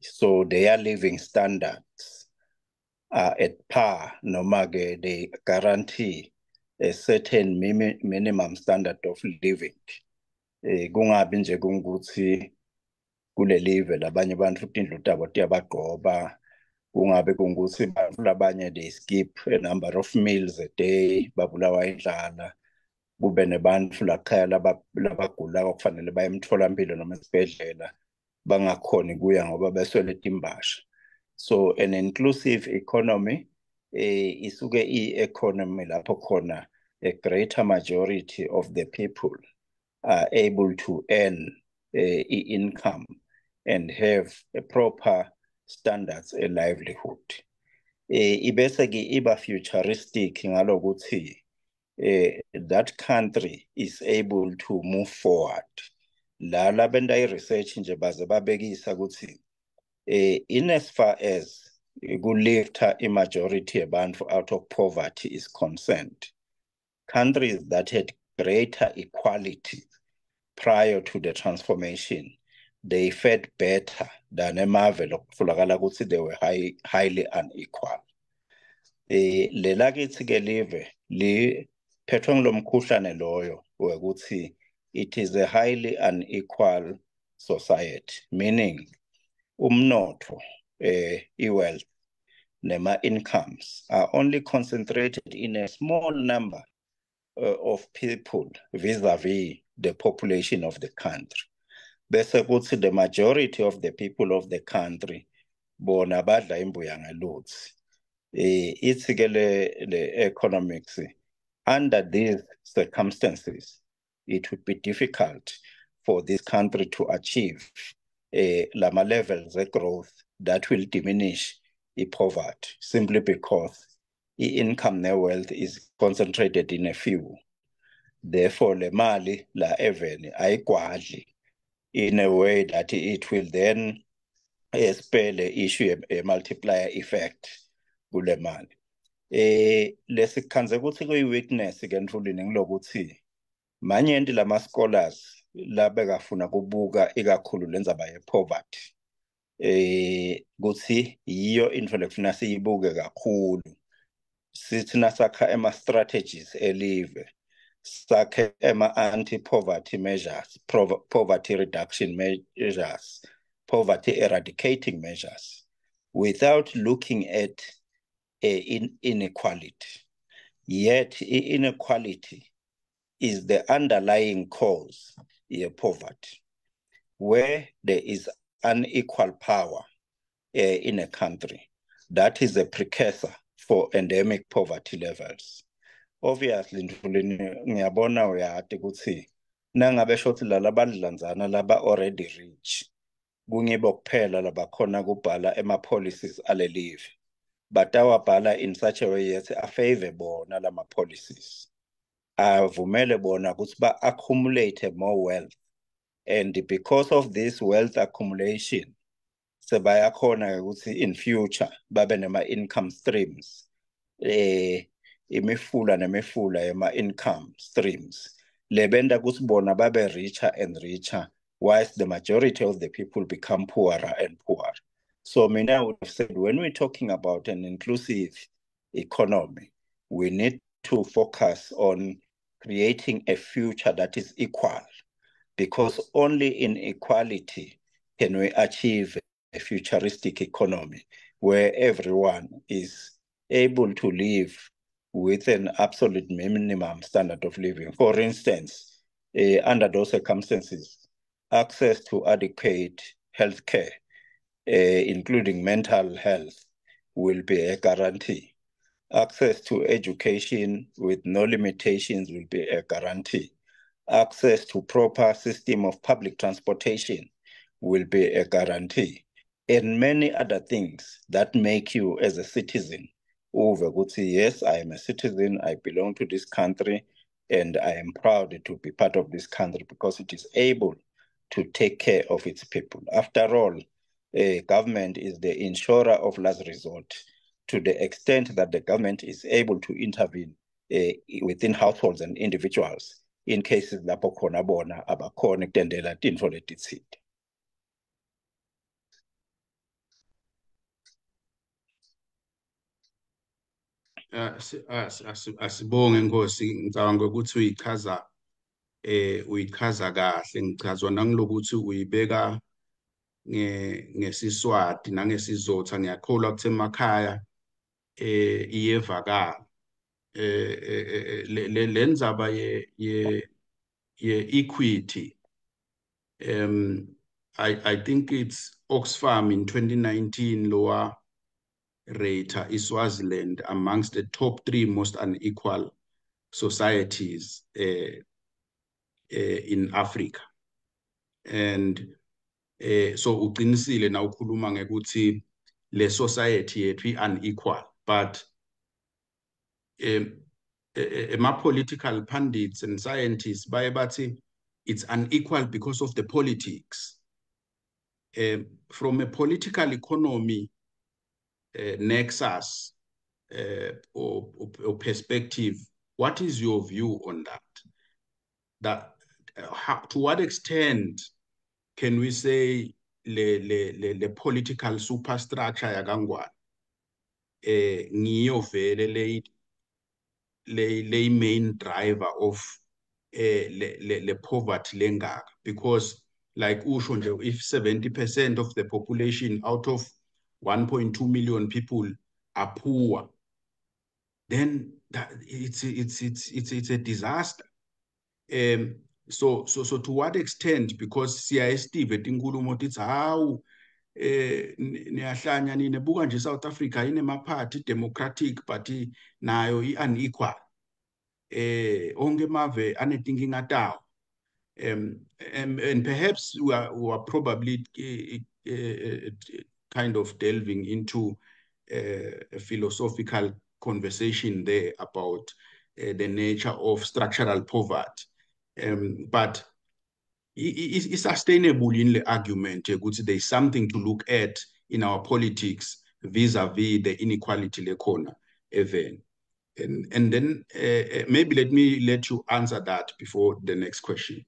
So their living standards are at par, noma ke they guarantee a certain minimum standard of living. Kungabi nje kungukuthi kule live labanye abantu futhi indlu tabo tiyabagqoba, kungabe kungukuthi abantu labanye they skip a number of meals a day, babulawa indlala, kube nebantu lakhaya labagula okufanele baye emtholampilo noma esibhedlela bangakhoni kuya ngoba beswele timbasha. So an inclusive economy isuke i-economy lapho khona a greater majority of the people are able to earn income and have a proper standards a livelihood. Ibese-ke iba futuristic ngalokuthi that country is able to move forward. La benda i-research nje baze babekisa ukuthi in as far as kulifta i-majority yabantu out of poverty is concerned, countries that had greater equality prior to the transformation, they fared better than emave lokutholakala ukuthi they were highly unequal. Lela kithi-ke live liphethwe ngilomkhuhlane loyo wekuthi it is a highly unequal society, meaning umnotho, i-wealth, nema-incomes are only concentrated in a small number of people vis-a-vis the population of the country. Bese kuthi the majority of the people of the country bona badla imbuya ngelutsi. Ithi-ke le economics, under these circumstances, it would be difficult for this country to achieve lama levels of growth that will diminish poverty, simply because income and wealth is concentrated in a few. Therefore, le mali la eveni ayigwadli in a way that it will then spell the issue a multiplier effect kule mali. Lesikhanze ukuthi kuyi-weakness ke Mfuleni ngilokuthi manyenti lama scholars labekafuna kubuka ikakhulu lenzaba ye-poverty kuthi yiyo into lekufuna siyibuke kakhulu. Sithi nasakha ema-strategies elive, sakhe ema-anti-poverty measures, poverty reduction measures, poverty eradicating measures, without looking at inequality. Yet inequality is the underlying cause of poverty. Where there is unequal power in a country, that is a precursor for endemic poverty levels. Obviously, ngiyabona uyati ukuthi nangabe shothi lalabadlanzana laba already rich, kungibo kuphela labakhona kubhala ema-policies alelive, but awabhala in such a way that a-favor bona lama policies. Avumele bona ukuthi ba-accumulate more wealth, and because of this wealth accumulation, sebayakhona ukuthi in future babe nema-income streams, imifula nemifula yema-income streams, lebenda ukuthi bona babe richer and richer, whilst the majority of the people become poorer and poorer. So I would have said, when we're talking about an inclusive economy, we need to focus on creating a future that is equal, because only in equality can we achieve a futuristic economy where everyone is able to live with an absolute minimum standard of living. For instance, under those circumstances, access to adequate healthcare, including mental health, will be a guarantee. Access to education with no limitations will be a guarantee. Access to proper system of public transportation will be a guarantee. And many other things that make you as a citizen over good say, yes, I am a citizen, I belong to this country, and I am proud to be part of this country because it is able to take care of its people. After all, government is the insurer of last resort, to the extent that the government is able to intervene within households and individuals in cases lapho khona bona abakhona ukutendela tintfo letitsite. Asibonge Nkosi, ngicabanga ukuthi uyichaza kahle. Ngichazwa nangilokuthi uyibeka ngesiswati nangesizotha. Ngiyakholwa ukuthi emakhaya iyevakala. le ndzaba ye equity. I think it's Oxfam in 2019 lower rater is Swaziland amongst the top 3 most unequal societies in Africa. And so uqinisile na ukhuluma ngekuthi le society yethu unequal, but political pundits and scientists baye bathi it's unequal because of the politics. From a political economy nexus or perspective, what is your view on that? To what extent can we say the political superstructure yakangwane ngiyo vele le main driver of le poverty lengaka? Because like usho nje, if 70% of the population out of 1.2 million people are poor, then it's a disaster. So to what extent? Because CISTV tinkulumo tithi hawu niyahlanya ninebuka nje South Africa inemaphathi democratic but nayo unequal. Onke mave anetinkinga tawo. And perhaps we are probably kind of delving into a philosophical conversation there about the nature of structural poverty. But it's sustainable in the argument ukuthi there is something to look at in our politics vis-a-vis the inequality lekhona even. And then maybe let you answer that before the next question.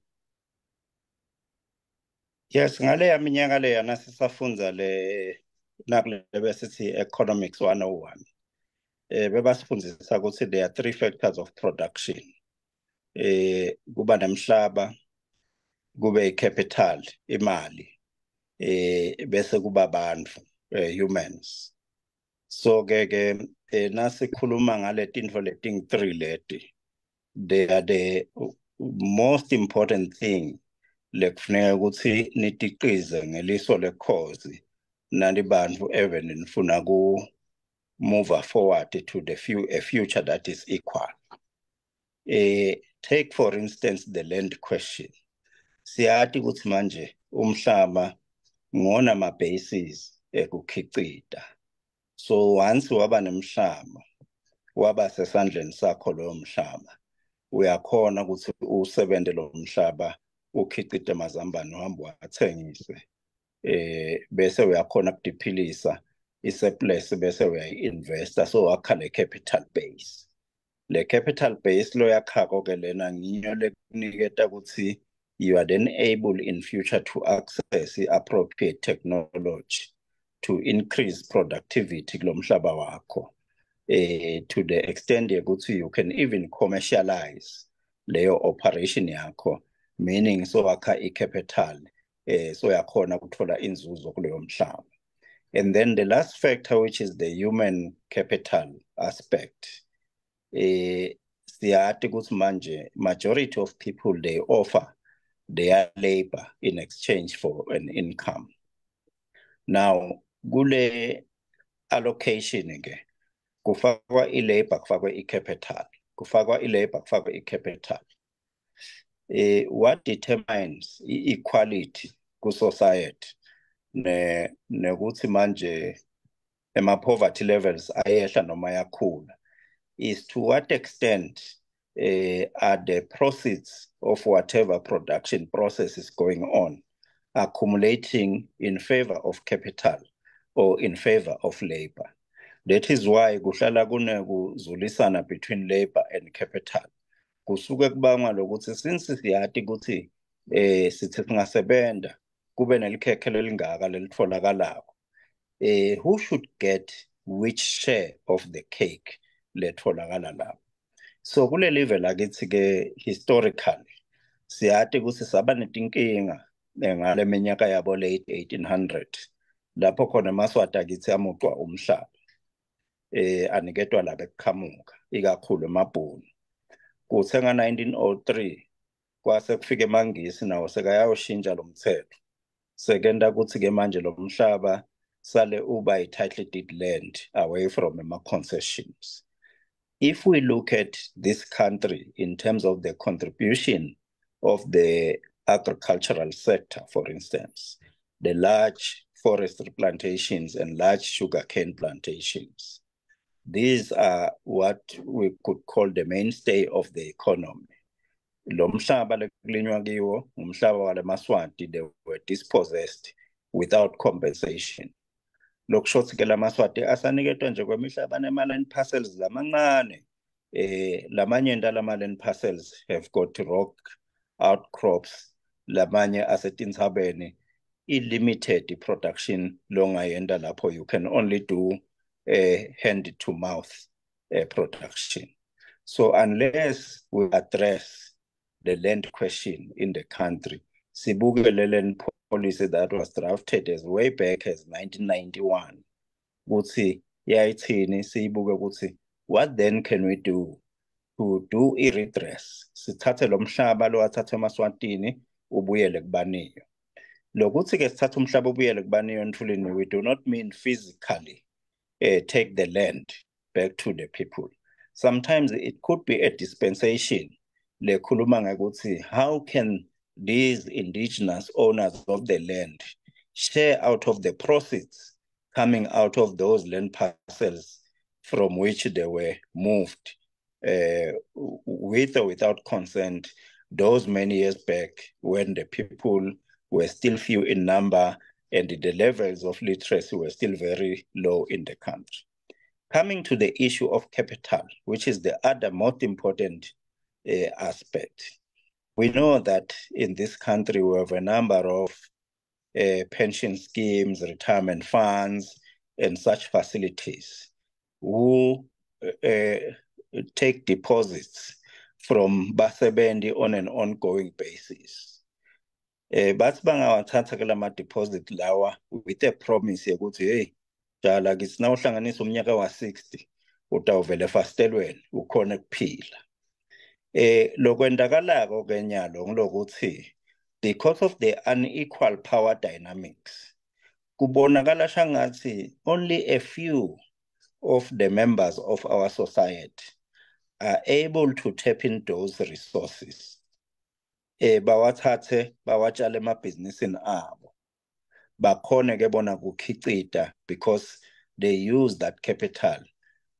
Yes, ngale minyaka le yana sisafunza nakule besithi economics 101. Bebasifundisa ukuthi there are 3 factors of production. Kuba nemhlaba, kube capital, imali, bese kuba abantu, humans. So ke nasikhuluma ngale tinto leting 3 leti, they are the most important thing lekufuneka ukuthi nitiqize ngeliso lekhozi nani bantu even nifuna ku move forward to a future that is equal. Take for instance the land question. Siyathi ukuthi manje umhlaba ngona ma bases ekukhicita. So once waba nemhlaba, waba sesandleni sakho lo mhlaba, uyakhona ukuthi usebenze lo mhlaba ukhicite amazambane uhamba wathengise. Bese uyakhona ukudiphilisa isurplus bese uyainvesta, so wakha le capital base. Le capital base lo yakhako ke lena ngiyo lekuniketa ukuthi you are then able in future to access appropriate technology to increase productivity kulo mhlaba wakho, to the extent ukuthi you can even commercialize leyo operation yakho, meaning so wakha i-capital, so yakhona ukuthola inzuzo kuleyo mhlaba. And then the last factor, which is the human capital aspect, siyathi ukuthi manje majority of people they offer their labor in exchange for an income. Now kule allocation ke kufakwa i-labor, kufakwa i-capital, kufakwa i-labor, kufakwa i-capital. What determines equality ku society nekuthi manje poverty levels ayehla noma yakhula is to what extent are the proceeds of whatever production process is going on accumulating in favor of capital or in favor of labor. That is why kuhlala kunekuzulisana between labor and capital. Kusuke kubangwa lokuthi since siyathi ukuthi sithi singasebenza kube nelikhekhe lelingaka lelitholakalako, who should get which share of the cake letholakala lapho. So kule level akithi ke historically siyathi ukuthi saba netinkinga ngale minyaka yabo late 1800 lapho khona amaswati akithi amuqwa umhlaba. aniketwa laba eqhamuka ikakhulu emabhunu. Kuthe nga-1903 kwase kufika eMangisi nawo sekayawushintsha lo mthetho. Sekenda kuthi-ke manje lo mhlaba sale uba i-title deed land away from ama-concessions. If we look at this country in terms of the contribution of the agricultural sector, for instance, the large forestry plantations and large sugarcane plantations, these are what we could call the mainstay of the economy. Lo mhlaba lekulinywa kiwo umhlaba wale Maswati, they were dispossessed without compensation. Lokushothi-ke la Maswati asaniketwa nje kwemihlaba nema-land parcels lamancane. Lamanye la land parcels have got rock outcrops, lamanye asetintshabeni i-limited production longayenda lapho. You can only do hand to mouth production. So unless we address the land question in the country, sibuke le land policy that was drafted as way back as 1991, ukuthi yayithini, sibuke ukuthi what then can we do to do i-redress? Sithathe lo mhlaba lo wathathe eMaswatini ubuyele kubaniyo. Lokuthi-ke sithathe umhlaba ubuyele kubaniyo Ntulini, we do not mean physically take the land back to the people. Sometimes it could be a dispensation. Lekhuluma ngakuthi how can these indigenous owners of the land share out of the proceeds coming out of those land parcels from which they were moved with or without consent those many years back when the people were still few in number and the levels of literacy were still very low in the country. Coming to the issue of capital, which is the other most important aspect. We know that in this country we have a number of pension schemes, retirement funds, and such facilities who take deposits from basebendi on an ongoing basis. Bathi bangawathatha ke lama deposit lawa with a promise yokuthi hey jala kithi na uhlanganisa umnyaka wa 60 utawuvele fastelweni ukhona kuphila. Lokwendakalako kenyalo ngilokuthi because of the unequal power dynamics kubonakala shangathi only a few of the members of our society are able to tap into those resources. Bawathathe bawatshale emabhizinisini abo bakhone ke bona kukhicita because they use that capital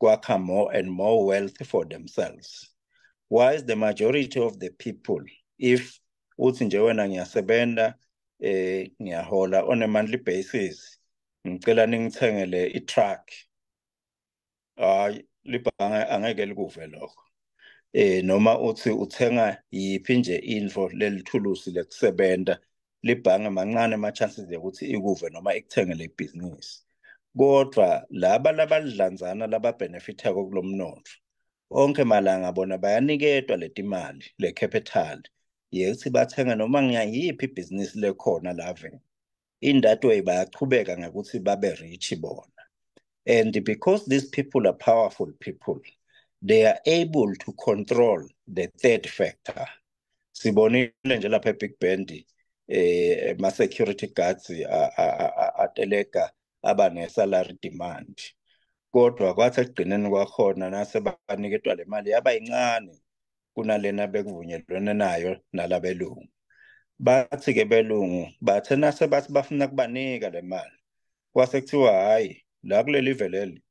kwakha more and more wealth for themselves. Why is the majority of the people, if uthi nje wena ngiyasebenza ngiyahola on a monthly basis ngicela ningithengele i-truck, libhange angeke likuve lokho. Noma uthi uthenga yiphi nje info lelithulusi lekusebenta, libhange mancane ama-chances ukuthi ikuve noma ikuthengele ibhizinisi. Kodwa laba labadlanzana lababenefithako kulo mnotho onke malanga bona bayaniketwa letimali le capital yethi bathenga noma ngiyiphi ibhizinisi lekhona lave. In that way bayachubeka ngakuthi babe rich bona. And because these people are powerful people, they are able to control the third factor. Sibonile nje lapha eBig Bend ma security guards ateleka abane salary demand. Kodwa kwathi ekugcineni kwakhona nase baniketwa le mali yaba yincane kunalena bekuvunyelwana nayo nalabelungu. Bathi ke belungu bathe nase bathi bafuna kubanika le mali kwase kuthiwa hayi la kuleli veleli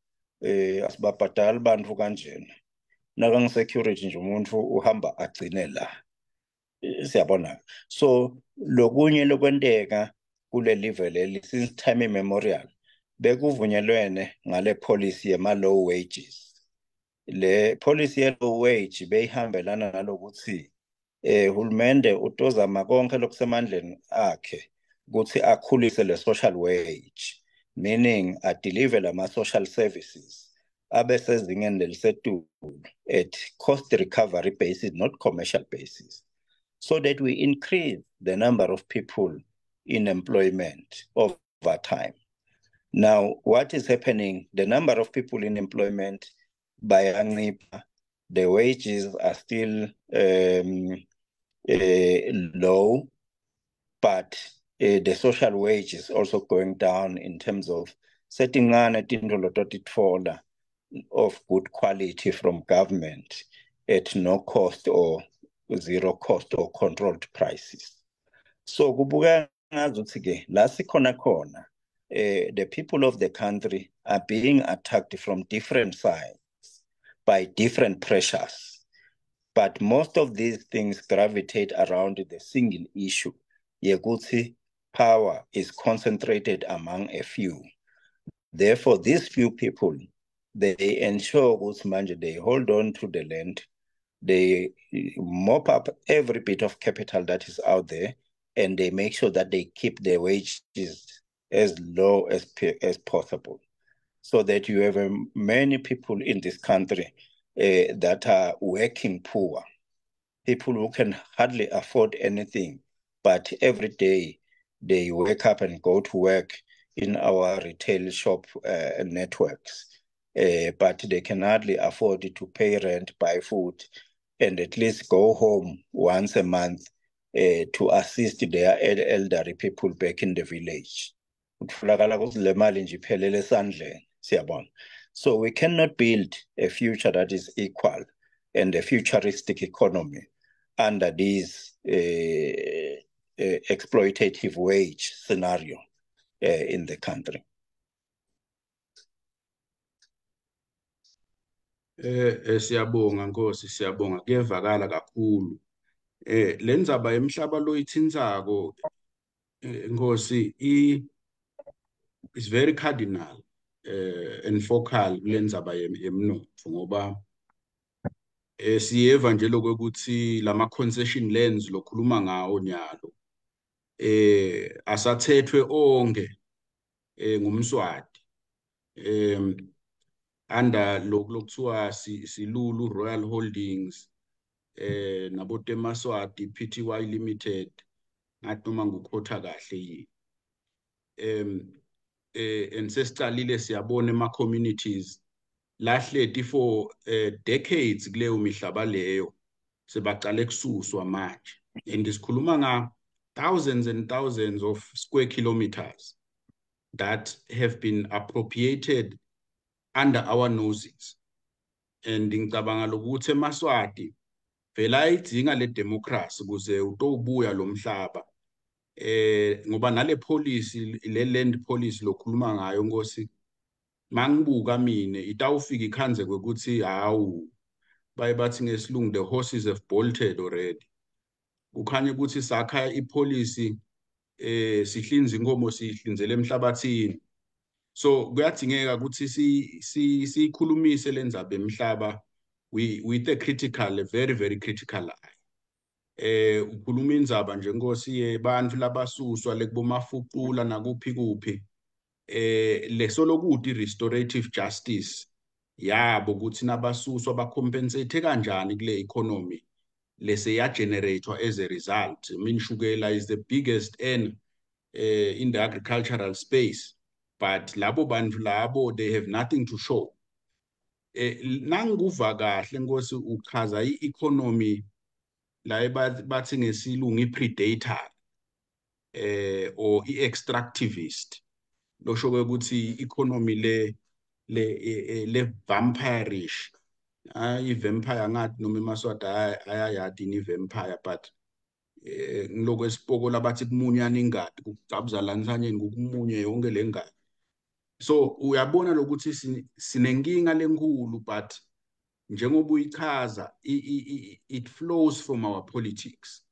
asibabhadali bantu kanjena naka security nje umuntu uhamba agcine la. Siyabona. So lokunye lokwenteka kuleli veleli since time immemorial bekuvunyelwene ngale policy yema low wages. Le policy ye low wage beyihambelana nalokuthi uhulumende utozama konke lokusemandleni akhe ukuthi akhulise le social wage, meaning adeliver lama social services abesezingeni lelisetulu at cost recovery basis, not commercial basis, so that we increase the number of people in employment over time. Now, what is happening? The number of people in employment by Angipa, the wages are still low, but the social wage is also going down in terms of setting on a tindolo of good quality from government at no cost or zero cost or controlled prices. So kubuka ngazuthi-ke la sikhona khona the people of the country are being attacked from different sides by different pressures. But most of these things gravitate around the single issue. Yekuthi power is concentrated among a few. Therefore, these few people, they ensure ukuthi they hold on to the land, they mop up every bit of capital that is out there, and they make sure that they keep their wages as low as possible, so that you have many people in this country that are working poor, people who can hardly afford anything, but every day they wake up and go to work in our retail shop networks, but they can hardly afford to pay rent, buy food, and at least go home once a month to assist their elderly people back in the village. So we cannot build a future that is equal and a futuristic economy under this exploitative wage scenario in the country. Siyabonga Nkosi, siyabonga, kuyevakala kakhulu. Le ndzaba yemhlaba loyithintsako Nkosi is very cardinal and focal kule ndzaba yemnotho ngoba siyeva nje lokuthi lama concession lands lokhuluma ngawo nyalo asathethwe onke ngumswati under lokuthiwa silulu Royal Holdings nabo Temaswati Pty Limited ngathi noma ngukhotha kahle yi and sesicalile siyabona ema communities lahleti for decades kuleyo mihlaba leyo sebaqale kususwa manje, and sikhuluma nga thousands and thousands of square kilometers that have been appropriated under our noses. And ngicabanga lokuthi eMaswati vela ayidinga le democracy ukuze utobuya lo mhlaba ngoba nale policy, le land policy lokhuluma ngayo Nkosi, mangibuka mina itawufika ikhanze kwekuthi hawu baye bathi ngesilungu the horses have bolted already. Kukhanya ukuthi sakha ipolicy sihlinza inkomo sihlinzele emhlabathini. So kuyadingeka ukuthi sikhulumise le ndzaba emhlaba with a critical, a very very critical eye. Ukhuluma indzaba nje Nkosi yebantu labasuswa lekubomafuqula nakuphi kuphi lesolokuthi restorative justice yabo ukuthi nabasuswa bacompensate kanjani kule economy lese ya generatewa as a result. I mean shukela is the biggest earner in the agricultural space, but labo bantu labo they have nothing to show. Nanguva kahle Nkosi uchaza i-economy la bathi ngesilungu i-predator or i-extractivist, losho ukuthi i-economy le vampirish. I-vampire ngathi noma eMaswati ayayadi ni-vampire, but ngiloko esipokola bathi kumunyana ingadi kucabuzala nsanyeni kumunye yonke le ngadi. So uyabona lokuthi sinenkinga lenkulu, but njengoba uyichaza it flows from our politics,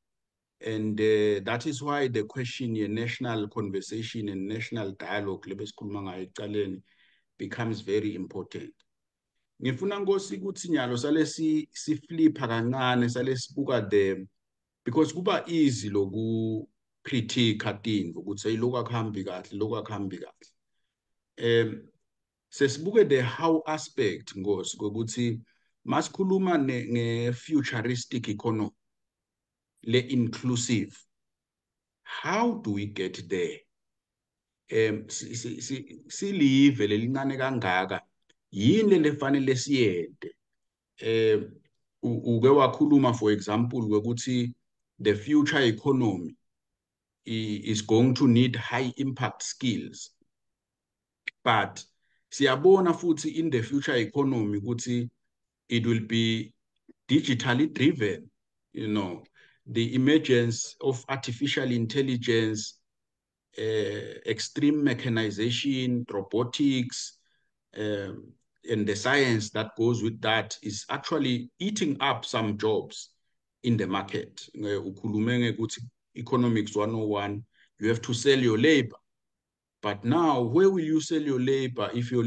and that is why the question ye national conversation and national dialogue lebesikhuluma ngayo ecaleni becomes very important. Ngifuna Nkosi ukuthi nyalo sale siflipa kancane sale sibuka because kuba easy loku critique atindvo ukuthi ayiloko akuhambi kahle, lokho akuhambi kahle. Sesibuke the how aspect Nkosi ukuthi masikhuluma nge-futuristic economy le inclusive, how do we get there? silive lelincane kangaka yini lefanele siyente. Uke wakhuluma for example ukuthi the future economy is going to need high impact skills, but siyabona futhi in the future economy ukuthi it will be digitally driven, you know, the emergence of artificial intelligence, extreme mechanization, robotics, and the science that goes with that is actually eating up some jobs in the market. Ukhulume ukuthi economics 101, you have to sell your labor. But now, where will you sell your labor if your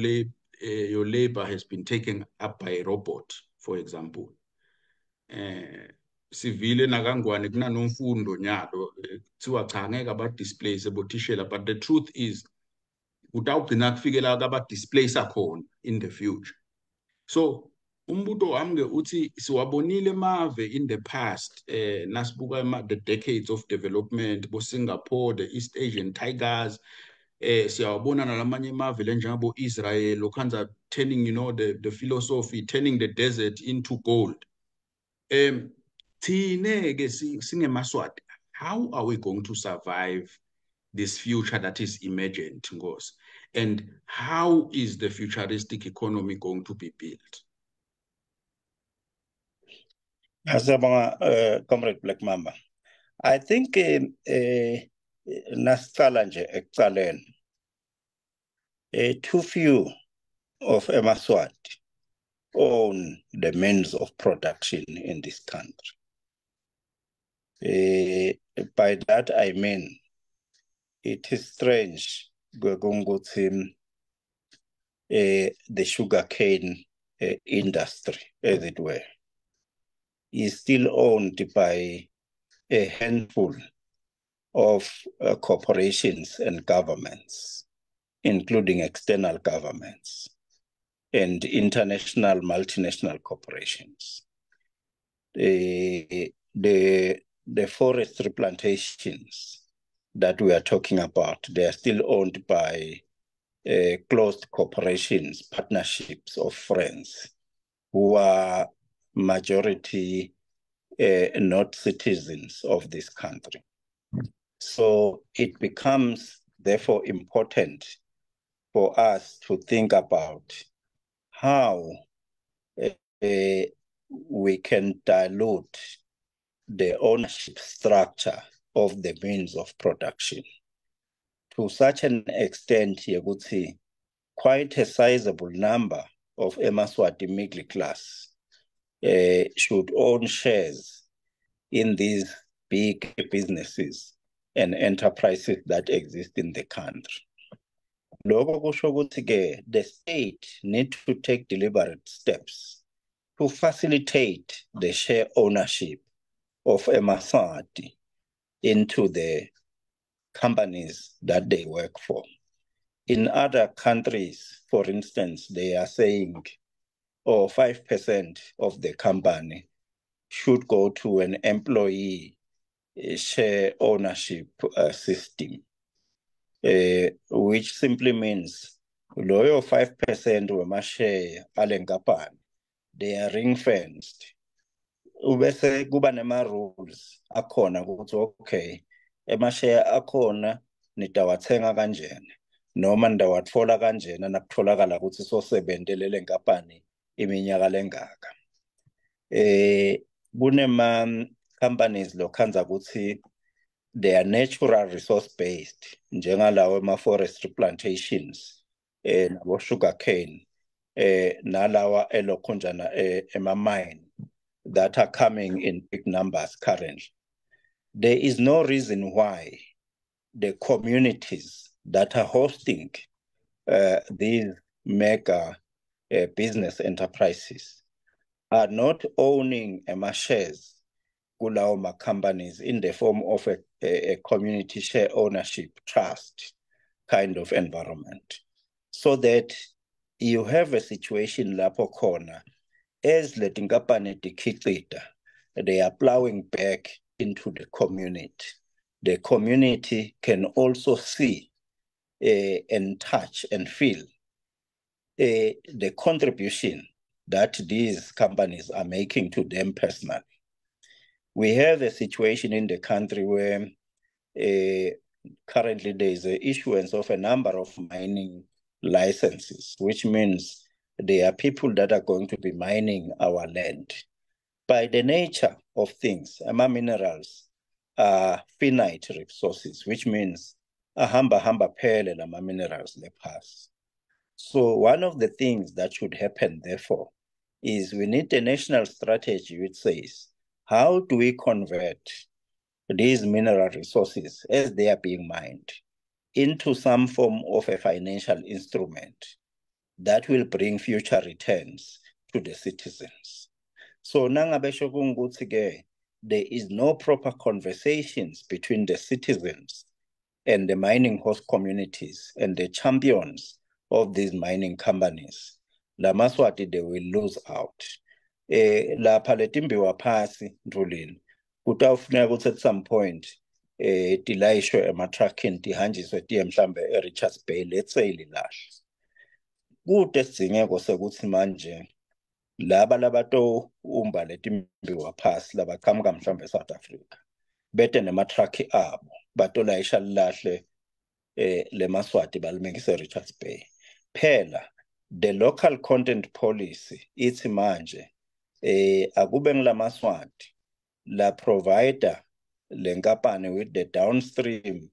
labor has been taken up by a robot, for example? Sivile nakangwane kunanomfundo nyalo kuthiwa cha ngeke abadisplace abothishela, but the truth is utawugcina kufikela kabadisplace khona in the future. So umbuto wami ke uthi siwabonile emave in the past, nasibuka the decades of development, bo-Singapore, the East Asian Tigers, siyawabona nalamanye emave lenjengabo Israel, okhanza turning, you know, the philosophy, turning the desert into gold. Thine ke singemaswati, how are we going to survive this future that is emergent, Ngos? And how is the futuristic economy going to be built? Comrade Black Mamba, I think nasicala nje ekucaleni, too few of emaswati own the means of production in this country. By that I mean, it is strange the sugarcane industry, as it were, is still owned by a handful of corporations and governments, including external governments and international multinational corporations. The forestry plantations that we are talking about, they are still owned by closed corporations, partnerships of friends who are majority not citizens of this country. So it becomes therefore important for us to think about how we can dilute the ownership structure of the means of production to such an extent, you would see quite a sizable number of emaswati middle class should own shares in these big businesses and enterprises that exist in the country. The state needs to take deliberate steps to facilitate the share ownership of emaswati into the companies that they work for. In other countries, for instance, they are saying, 5% of the company should go to an employee share ownership system, which simply means loyo 5% wema-share alengapani, they are ring-fenced. Ubese kuba nema-rules akhona ukuthi okay, ema-share akhona nidawathenga kanjena noma nidawatfola kanjena nakutholakala ukuthi sosebendelele ngapani iminyaka lengaka. Kunema-companies lokhanza ukuthi they are natural resource based, njengalawo ema-forestry plantations, nabo sugar cane, nalawa elokhunjana ema-mine that are coming in big numbers currently. There is no reason why the communities that are hosting these mega business enterprises are not owning shares kulawo companies in the form of a community share ownership trust kind of environment, so that you have a situation lapho khona as le tinkampani tikhicita, they are plowing back into the community. The community can also see and touch and feel the contribution that these companies are making to them personally. We have a situation in the country where currently there is an issuance of a number of mining licenses, which means there are people that are going to be mining our land. By the nature of things, minerals are finite resources, which means ahamba phele lama minerals le pass. So one of the things that should happen, therefore, is we need a national strategy which says, how do we convert these mineral resources as they are being mined into some form of a financial instrument that will bring future returns to the citizens? So nangabesho kungukuthi-ke, there is no proper conversations between the citizens and the mining host communities and the champions of these mining companies. La Maswati, they will lose out. Lapha letimbiwa phasi Ndulini, kutawufuneka ukuthi at some point tilayishwe ema-trucking tihanjiswe tiye mhlambe e-Richards Bay, let's say lilahle. Kude sidzingeko sekuthi manje laba labato umba letimbiwa phasi labaqhamuka mhlambe eSouth Africa bete nema-truck abo batolayisha lilahle le Maswati balimekise Richards Bay. Phela the local content policy ithi manje akube ngila Maswati la provider lenkampani with the downstream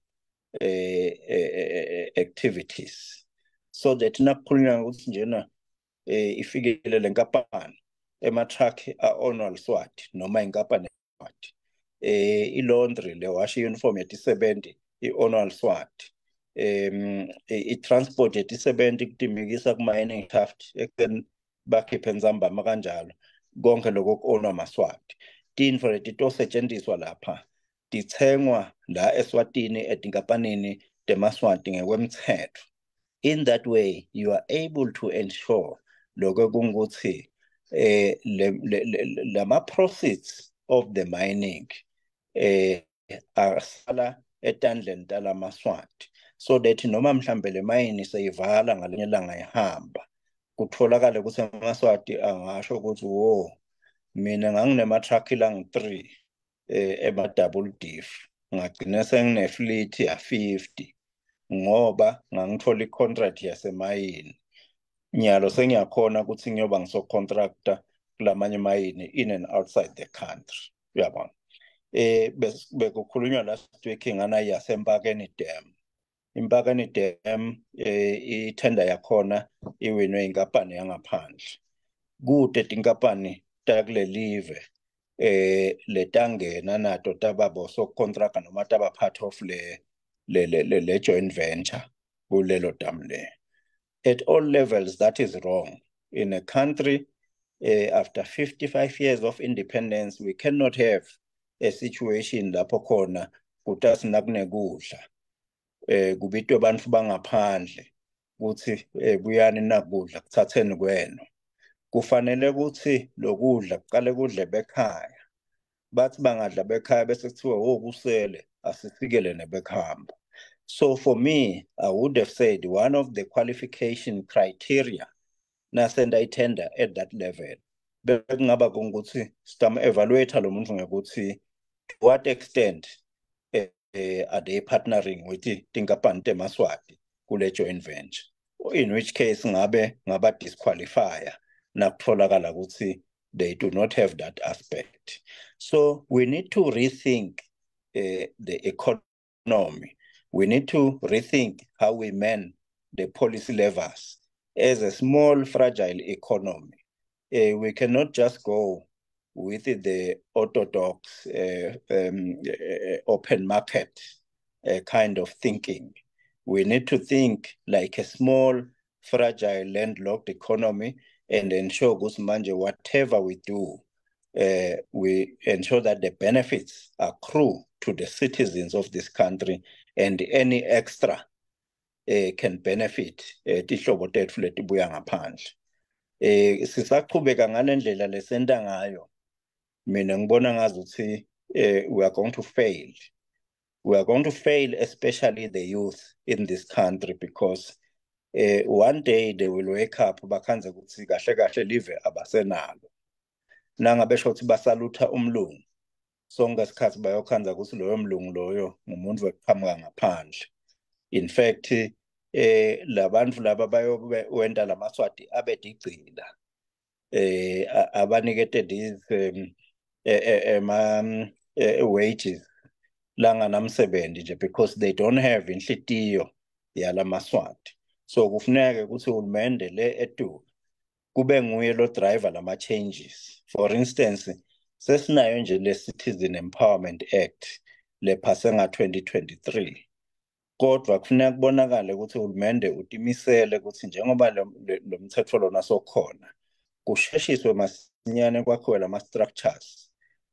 activities, so that nakukhulunywa ukuthi njena ifikele lenkampani ema-truck a-onwa Swati noma inkampani Swati, i-laundry le wash uniform yetisebenzi i-onwa Swati, i-transport yetisebenzi kutimikisa kuma-mining shaft ekuteni bakhiphe nzambama kanjalo konke lokho ku-onwa Maswati. Tintfo letitosetshenziswa lapha tithengwa la eSwatini etinkampanini temaswati ngekwemthetho. In that way, you are able to ensure lokho kungukuthi lama proceeds of the mining asala etandleni tala Maswati, so that noma mhlambe le mine seyivala ngalinye ilanga ihamba, kutholakala ukuthi amaswati angasho ukuthi wo mina nganginema-truck langi-3 ema-double diff, ngagcina sengine-fleet ya-50 ngoba ngangithola i-contract yasemayini. Nyalo sengiyakhona ukuthi ngiyoba ngiso-contractor kulamanye mayini in and outside the country. Uyabona? Bekukhulunywa last week ngana yaseMpakeni Dam. Impakeni Dam i-tender yakhona iwinwe inkampani yangaphandle. Kude tinkampani takule live letangena nato tababo so-contractor noma taba part of le joint venture kulelo dam le. At all levels, that is wrong. In a country, after 55 years of independence, we cannot have a situation lapho khona kuthi nakunekudla kubitwe abantu bangaphandle kuthi buyani nakudla kuthatheni kwenu. Kufanele ukuthi lokudla kuqale kudle bekhaya, bathi bangadla bekhaya bese kuthiwa kusele asifikele nebekhamba. So for me, I would have said one of the qualification criteria nasenda tender at that level bekungaba ukuthi evaluate lo muntu ngekuthi to what extent are they partnering with tinkampani temaswati kule joint venture, in which case ngaba disqualifier nakutholakala ukuthi they do not have that aspect. So we need to rethink the economy. We need to rethink how we man the policy levers as a small, fragile economy. We cannot just go with the orthodox open market kind of thinking. We need to think like a small, fragile, landlocked economy and ensure whatever we do, we ensure that the benefits accrue to the citizens of this country, and any extra can benefit tihlobo tetfu letibuya ngaphandle. Sisaqhubeka ngale ndlela lesenta ngayo, mina ngibona ngazuthi we are going to fail We are going to fail, especially the youth in this country, because one day they will wake up bakhanze ukuthi kahle kahle live abasenalo. Nangabe besho ukuthi basalutha umlungu. Sonke isikhathi bayokhanza ukuthi loyo mlungu loyo ngumuntu weqhamuka ngaphandle. In fact, labantu laba bayowenda lamaswati abedigcila. Abanikete these wages langanamsebenzi nje because they don't have inhlitiyo yalamaswati. So kufuneka ukuthi uhulumende le edu kube nguye lo driver lama changes. For instance, sesinayo nje le Citizen Empowerment Act le phase nga 2023. Kodwa kufuneka kubonakale ukuthi uhulumende utimisele ukuthi njengoba lo mthetho lona sokhona kusheshiswe masinyane kwakhiwe lama structures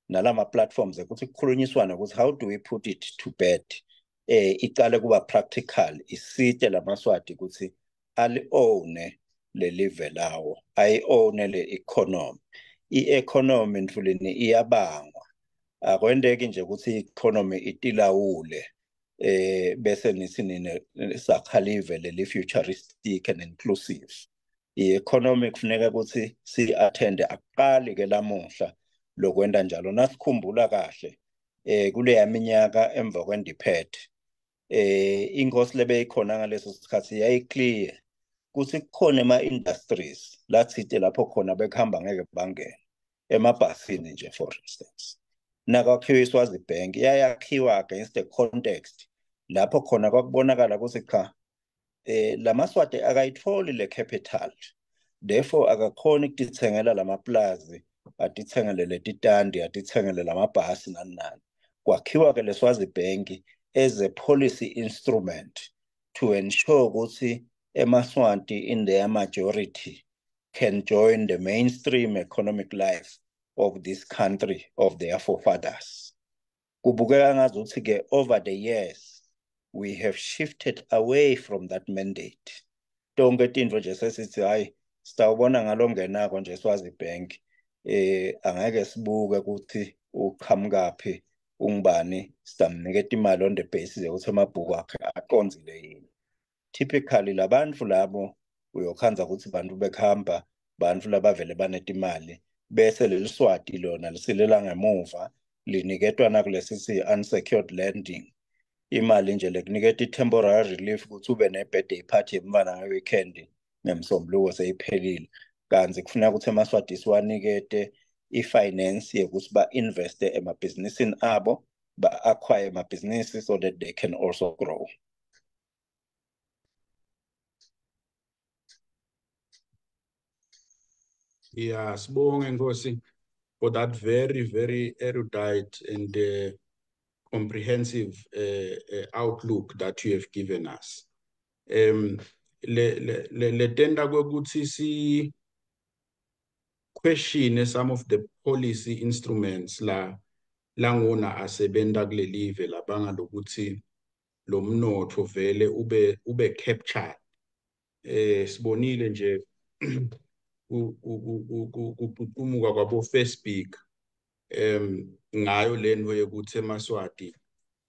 nalama platforms ukuthi kukhulunyiswane ukuthi how do we put it to bed, icale kuba practical, isite lamaswati ukuthi ali-own le live lawo, ayi-own le economy. I-economy mfuleni iyabangwa, akwendeki nje ukuthi i-economy itilawule bese nithi sakhalive leli futuristic and inclusive. I-economy kufuneka ukuthi si-attende aqali ke lamuhla lokwenda njalo. Nasikhumbula kahle kuleya minyaka emva kwendiphethe inkosi lebeyikhona ngaleso sikhathi yayiclear ukuthi kukhona ema-industries lathite lapho khona bekuhamba ngeke bangene emabhasini nje, for instance. Nakwakhiwa iSwazi Bank yayakhiwa against the context lapho khona kwakubonakala ukuthi cha lamaswati akayitholi le capital, therefore akakhona ukutithengela lamaplazi, atithengele letitandi, atithengele lamabhasi nani nani. Kwakhiwa ke leSwazi Bank as a policy instrument to ensure ukuthi emaswati in their majority can join the mainstream economic life of this country of their forefathers. Kubukeka ngazuthi ke over the years we have shifted away from that mandate. Tonke tintfo nje sesithi hayi sitawubona ngalongenako nje eSwazi Bank, angeke sibuke ukuthi uqhamukaphi ungubani, sitamniketa imali on the basis yokuthi amabhuku akhe aqonzile yini. Typically labantu labo uyokhanza ukuthi bantu bekhamba, bantu labavele banetimali, bese leli swati lona lisilela ngemuva liniketwa nakulesithi unsecured lending. Imali nje lekuniketa i-temporary relief ukuthi ube ne-birthday party yemntfwana nge-weekend ngemsombuluko seyiphelile. Kanzi kufuneka ukuthi emaswati siwanikete i-finance yokuthi ba-investe emabhizinisini abo, ba-acquire emabhizinisi so that they can also grow. Yeah, sibonge Nkosi for that very, very erudite and comprehensive outlook that you have given us. Le tenda kokuthi si question some of the policy instruments langona asebenta kulelive labanga lokuthi lo mnotho vele ube captured. Sibonile nje ukumuka kwabo Facebook ngayo lento yokuthi emaswati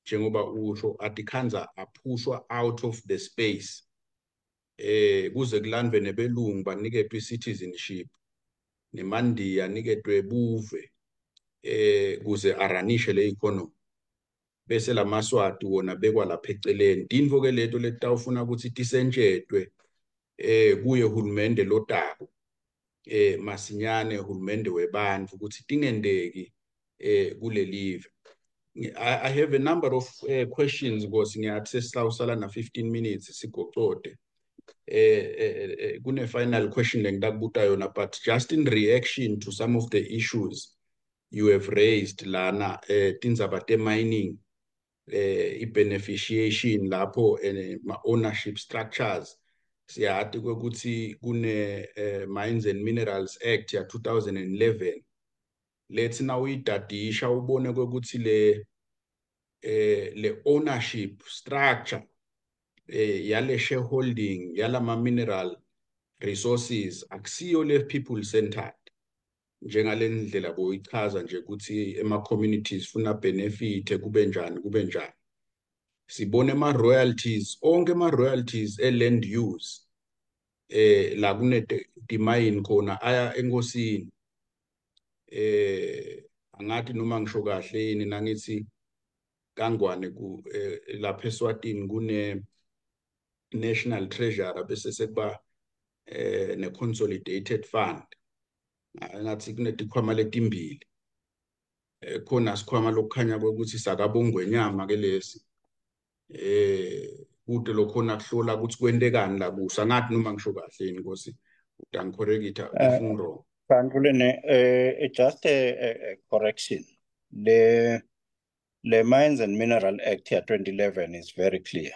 njengoba usho atikhanza aphushwa out of the space kuze kulandwe nebelungu baniketwe citizenship, nemandiya aniketwe buve kuze aranishe le economy, bese lamaswati wona bekwa lapha eceleni. Tintfo ke leto letawufuna ukuthi tisentshetwe kuye hulumende lotako masinyane, hulumende webantfu ukuthi tingendeki kulelive. I have a number of questions because ngiyathi sesisawusala na 15 minutes sigocote. Kune final question lengitakubuta yona, but just in reaction to some of the issues you have raised lana, tindzaba te-mining, i-beneficiation lapho ma-ownership structures. Siyati kwekuthi kune Mines and Minerals Act ya 2011. Let's now uyidadisha ubone kwekuthi le ownership structure yale shareholding yala ma-mineral resources akusiyo le people centered njengale ndlela boyichaza nje ukuthi ema-communities funa benefit kube njani kube njani. sibone ama-royalties, onke ama-royalties e-land use la kune-mine khona aya enkosini. Angathi noma ngisho kahle yini nangithi Kangwane lapha eSwatini kune-national treasurer bese sekuba ne-consolidated fund. Ngathi kunetikhwama letimbili. Khona sikhwama lokukhanya ukuthi sakabongwenyama ke lesi. Kude lokhona kuhlola ukuthi kwentekani la kusa. Ngathi noma ngisho kahle yini Nkosi, utangicorrect if ngirong. Just a correction. The Mines and Mineral Act ya 2011 is very clear.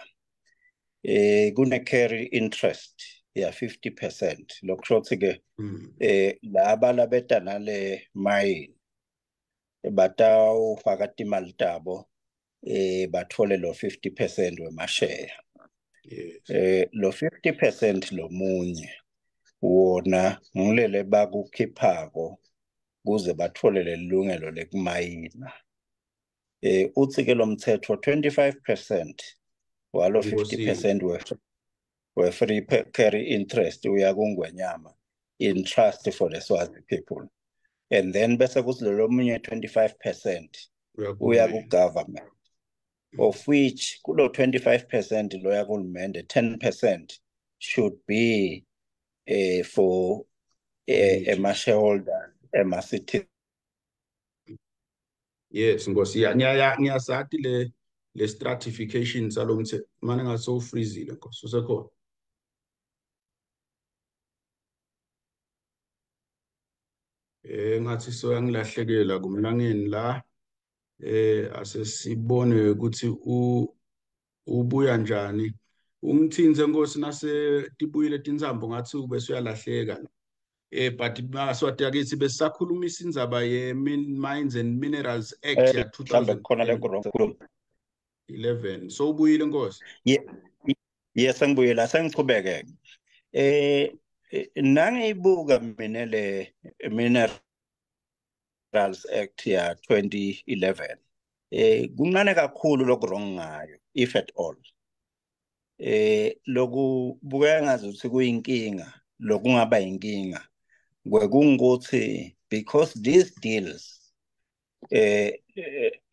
Gonna carry interest ya 50%. Lokushothi ke laba labeta nale mine batawufaka timali tabo bathole lo 50% wemashare. Yes. Lo 50% lo munye wona ngilele bakukhiphako kuze bathole lelungelo lekumayina. Uthi ke lo mthetho 25% walo 50% we free carry interest uya kungwenyama in trust for the Swazi people, and then bese kuthi lo munye 25% uya ku government, of which kulo 25% loya kuhulumende 10% should be for a shareholder, a city. Yes, Nkosi, ngiyasati le stratification salomthe manje ngathi sowufreezile Nkosi, usekhona? Ngathi soyangilahlekela kumlangeni la. Asesibone ukuthi ubuya njani. Ungithinze Nkosi nase tibuyile tinzambo ngathi ubese uyalahleka la. But maswati yakithi besisakhulumisa indzaba ye-Mines and Minerals Act ya 2011. So ubuyile Nkosi? Yes, ngibuyela sengichubeke. Nangibuka mina le Minerals Act ya 2011. Kuncane kakhulu lokurong ngayo, if at all. Lokubuka ngazi ukuthi kuyinkinga, lokungaba inkinga. Kwekuthi because these deals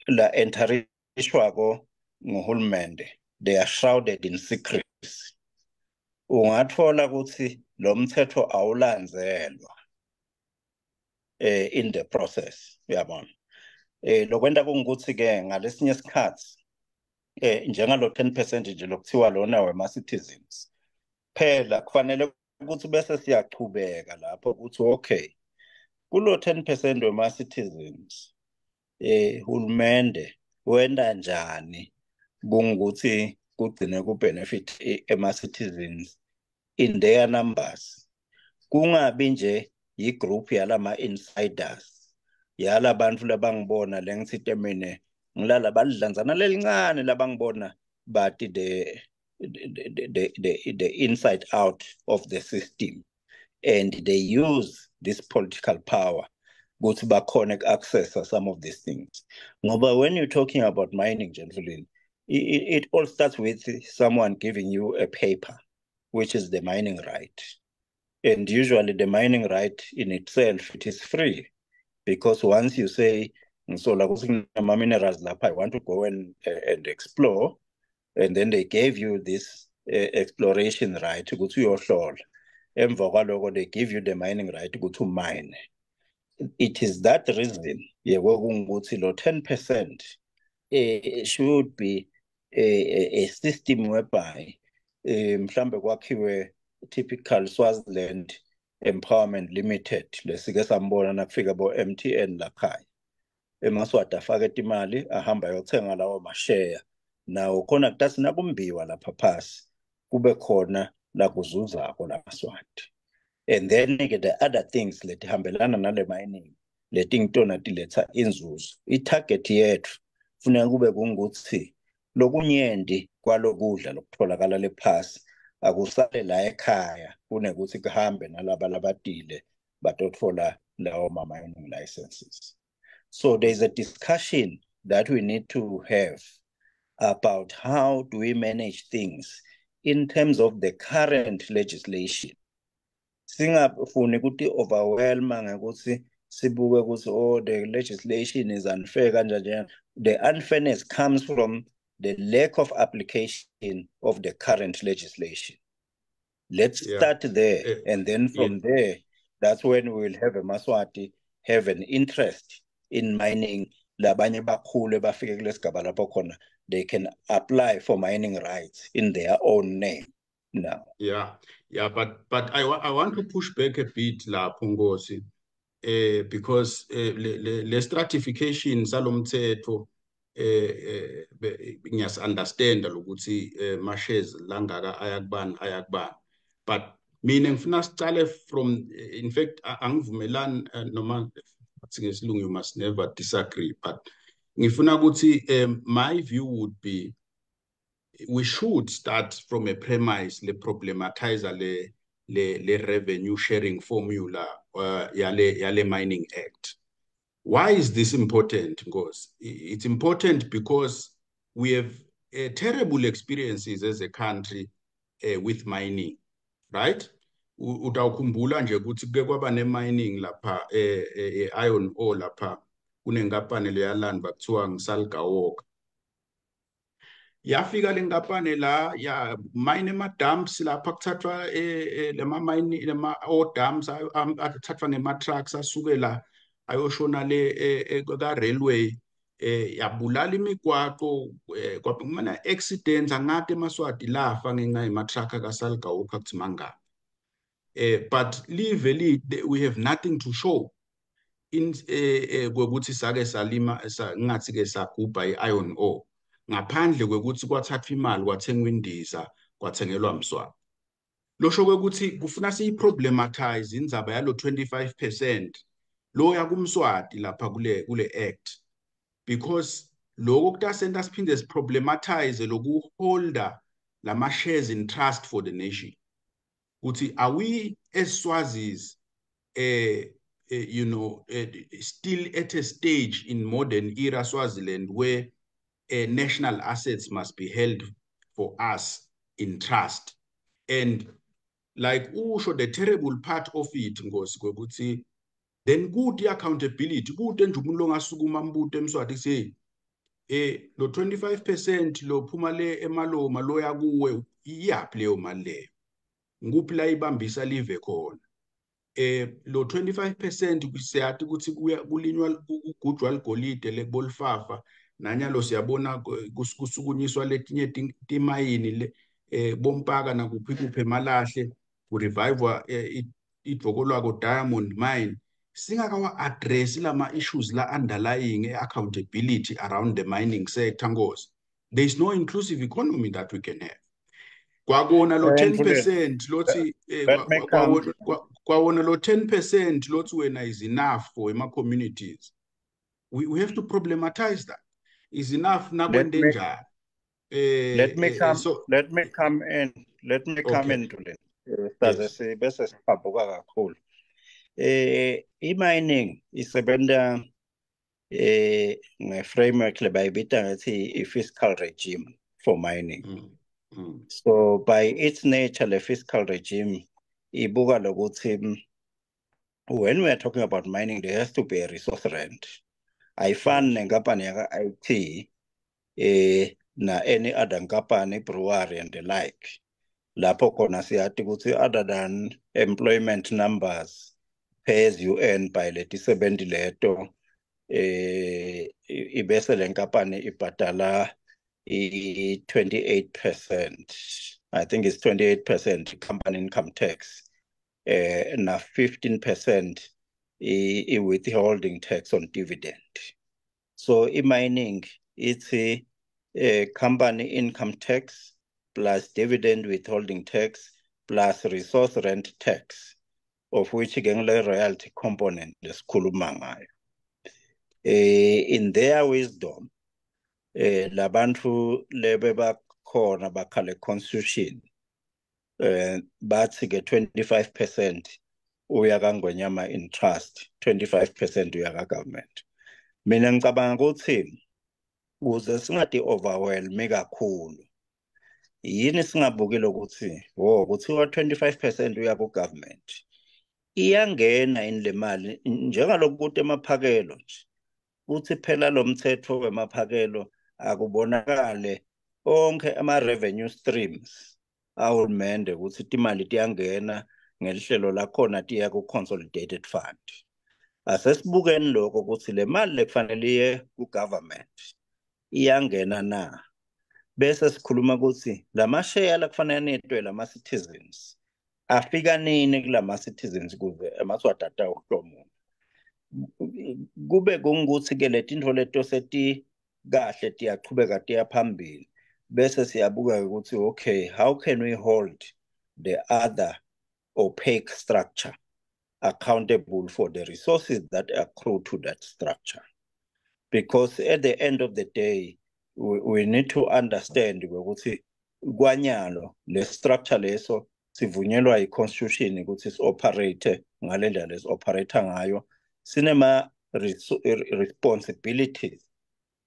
la entarishwako nguhulumende, they are shrouded in secrecy. Ungathola ukuthi lo mthetho awulandzelwa in the process, uyabona. Lokwenta kungukuthi ke ngalesinye isikhathi njengalo 10% nje lokuthiwa lona wema-citizens phela kufanele ukuthi bese siyachubeka lapho ukuthi okay kulo 10% wema-citizens hulumende wenda njani kungukuthi kugcine kubenefit ema-citizens in their numbers, kungabi nje yi-group yalama insiders yala bantu labangibona lengithi mine ngilala balidlanzana lelincane labangibona but the inside out of the system, and they use this political power to bakhona access some of these things. But when you're talking about mining, gentlemen, it all starts with someone giving you a paper, which is the mining right. And usually the mining right in itself, it is free, because once you say, so like minerals, I want to go and explore, and then they gave you this exploration right to go to your soil. And they give you the mining right to go to mine. It is that reason, 10% should be a system whereby mhlambe kwakhiwe typical Swaziland Empowerment Limited lesike sambona nakufika bo MTN lakhaya emaswati afake imali ahamba yothenga lawo mashare nawo khona kutathi nakumbiwa lapha phasi kube khona la kuzuzako lamaswati. And then the other things letihambelana nale mining letingitona tiletha inzuzo, i-target yethu funeka kube kungukuthi lokunyendi kwalokudla lokutholakala lephasi akusale la ekhaya kunekuthi kuhambe nalaba labadile batothola lawo ma-mining licenses. So there's a discussion that we need to have about how do we manage things in terms of the current legislation. Singafuni ukuthi overwhelma ngokuthi sibuke ukuthi oh the legislation is unfair kanjani. The unfairness comes from the lack of application of the current legislation. Let's start there, and then from there, that's when we will have a Maswati have an interest in mining. Labanye bakhulu bafike kulesigaba lapho khona they can apply for mining rights in their own name now. Yeah, but I want to push back a bit lapho Nkosi, because le stratification salomthetho ngiyas-understand ukuthi ma-shares langaka ayakubani, but mina ngifuna sicale from, in fact angivumelani noma ngesilungu you must never disagree, but ngifuna ukuthi my view would be we should start from a premise le problematize le revenue sharing formula yale Mining Act. Why is this important? Because it's important because we have terrible experiences as a country with mining, right? Utawukhumbula nje ukuthi kuke kwaba ne-mining lapha iron ore lapha kunenkampani le yaland bakuthiwa ngiSalgawoka. Yafika le nkampani la ya mine ema-dumps lapha kuthathwa ore dumps athathwa ngema-trucks asuke la ayoshona le ka-railway yabulala imigwaqo kwaba accidents angade eMaswati lafa ngenxa yema-truck kaSalgawoka kuthi mangaphi. But we have nothing to show in kwekuthi sake salima ngathi ke sagubha i-iron ore ngaphandle kwekuthi kwathathwa imali kwathengwa indiza kwathengelwa mswako. Losho kwekuthi kufuna siyiproblematize indzaba yalo 25% lo yakumswati lapha kule act, because lokho kutasenta siphinde siproblematize lokuholda lama shares in trust for the nation. Uthi are we as Swazis still at a stage in modern era Swaziland where national assets must be held for us in trust? And like usho the terrible part of it Nkosi kwekuthi then good accountability kude nje umuntu longasukuma mbuto eMswati say lo 25% lo phuma le emaloma lo yakuwe iyaphi leyo mali leyo, nguphi la ibambisa live khona. Lo 25% siyathi ukuthi kulinywa kugujwa ligolide lebolfafa nanyalo siyabona kusukunyiswa letinye timayini le bompaka nakuphi kuphi emalahle ku-revive idvokolwako diamond mine. Singakawa address lama issues la underlying accountability around the mining sector Nkosi, there is no inclusive economy that we can have. Kwakona lo 10% lothi kwawona lo 10% lothi wena is enough for ema communities. We have to problematize that. Is enough nakwende njani? Let me come in to le. Saze bese siphambuka kakhulu. I-mining isebenza nge-framework lebayibita ngathi i-fiscal regime for mining. So by its nature, the fiscal regime, ibuka lokuthi when we are talking about mining, there has to be a resource rent. Ayifani nenkampani yaka-IT na any other nkampani, brewery and the like. Lapho khona siyathi ukuthi other than employment numbers, pay as you earn by leti sebendi leto, ibese le nkampani ibhadala 28%. I think it's 28% company income tax, and 15% withholding tax on dividend. So in mining, it's a company income tax plus dividend withholding tax plus resource rent tax, of which again the royalty component is kulumangayo. In their wisdom, labantu lebe bakhona bakhala constitution bathi ke 25% uya kaNgwenyama in trust, 25% uya ka government. Mina ngicabanga ukuthi ukuze singadi overwhelm kakhulu. Yini singabukile ukuthi kuthiwa 25% uya ku-government. Iyangena ini le mali njengaloku kuthi emaphakelo nje. Uthi phela lo mthetho wemaphakelo akubonakale onke ama-revenue streams ahulumende ukuthi imali tiyangena ngelihlelo lakhona tiya ku-consolidated fund. Asesibukeni lokho ukuthi le mali lekufanele iye ku-government iyangena na. Bese sikhuluma ukuthi lamasheya lakufanele nitwe lama-citizens afika nini kulama-citizens kuze amaswatata uhlomo. Kube kungukuthi-ke le tinto leto seti kahle tiyachubeka tiya phambili bese siyabuka ukuthi okay, how can we hold the other opaque structure accountable for the resources that accrue to that structure? Because at the end of the day, we need to understand ukuthi kwanyalo le structure leso sivunyelwa yi-constitution ukuthi si-operate ngale ndlela esi-operate ngayo. Sinema responsibilities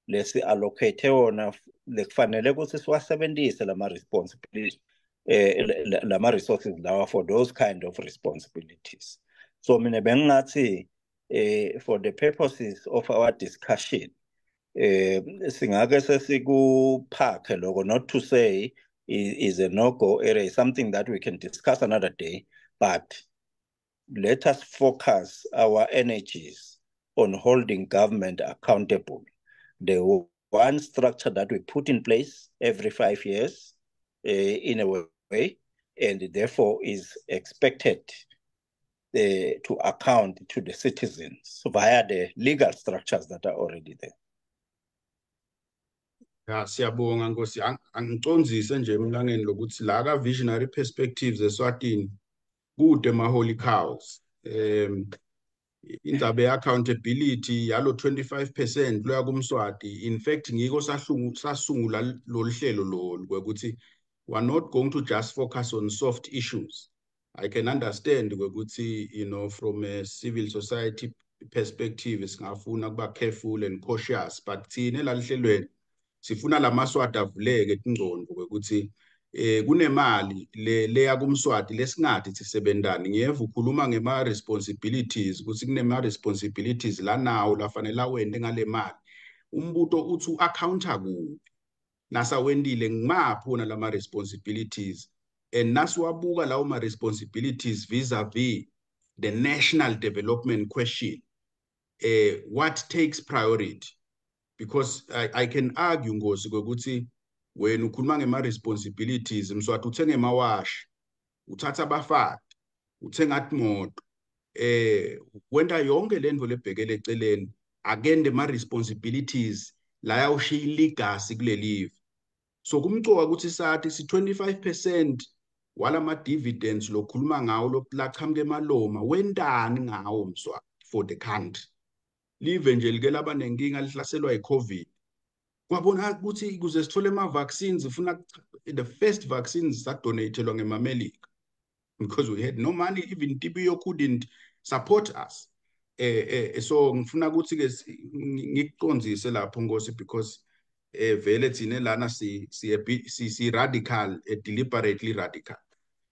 lesi allocate wona lekufanele ukuthi siwasebenzise lama-responsibilities lama-resources lawa for those kind of responsibilities. So mina bengingathi for the purposes of our discussion singake sesikuphakhe lokho, not to say is a no-go area, something that we can discuss another day, but let us focus our energies on holding government accountable. The one structure that we put in place every 5 years in a way, and therefore is expected to account to the citizens via the legal structures that are already there. Ya, siyabonga Nkosi. Angicondzise nje emlangeni lokuthi la ka visionary perspectives eSwatini kude ma-holy cows. Indaba ye-accountability yalo 25% loya kumswati. In fact, ngiko sasungula lolu hlelo lolu ukuthi we're not going to just focus on soft issues. I can understand ukuthi, you know, from a civil society perspective, singafuna kuba careful and cautious, but thina lalihlelweni sifuna lamaswati avuleke tingcondo ukuthi kunemali leya kumswati lesingathi sisebentani. Ngiyeva ukhuluma ngema responsibilities ukuthi kunema responsibilities la nawo lafanele awende ngale mali. Umbuto uthi u-accounta kuphi nasawendile ngimaphi wona lama responsibilities, and nasiwabuka lawo ma responsibilities vis-a-vis the national development question, what takes priority? Because I can argue Nkosi ukuthi wena ukhuluma ngema responsibilities, mswati uthenge mawashi, uthatha abafati, uthenga imoto, wenda yonke lento lebhekele eceleni, again ma responsibilities la yawushiya ilegacy kulelive. So kumcoka ukuthi sathi si 25% wala ma dividends lokhuluma ngawo lachamke emaloma wendani ngawo mswati for the country. Live nje like laba nenkinga lihlaselwa yi-COVID. Kwabona ukuthi kuze sithole ama-vaccines, ifuna the first vaccines zadonatelwa ngema-Melika because we had no money, even TBO couldn't support us. So ngifuna ukuthi-ke ngikuqondzise lapho Nkosi, because vele thina lana si radical, deliberately radical.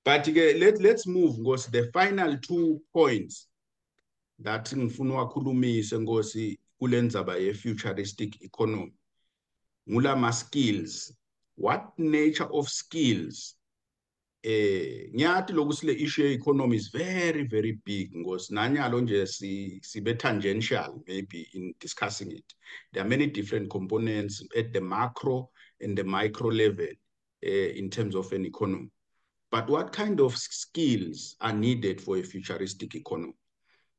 But-ke let's move Nkosi, the final 2 points that ngifuna wakhulumise Nkosi kule ndzaba ye-futuristic economy ngulama skills. What nature of skills? Ngiyathi lokuthi le issue ye-economy is very, very big Nkosi. Nanyalo nje sibe tangential maybe in discussing it. There are many different components at the macro and the micro level in terms of an economy. But what kind of skills are needed for a futuristic economy?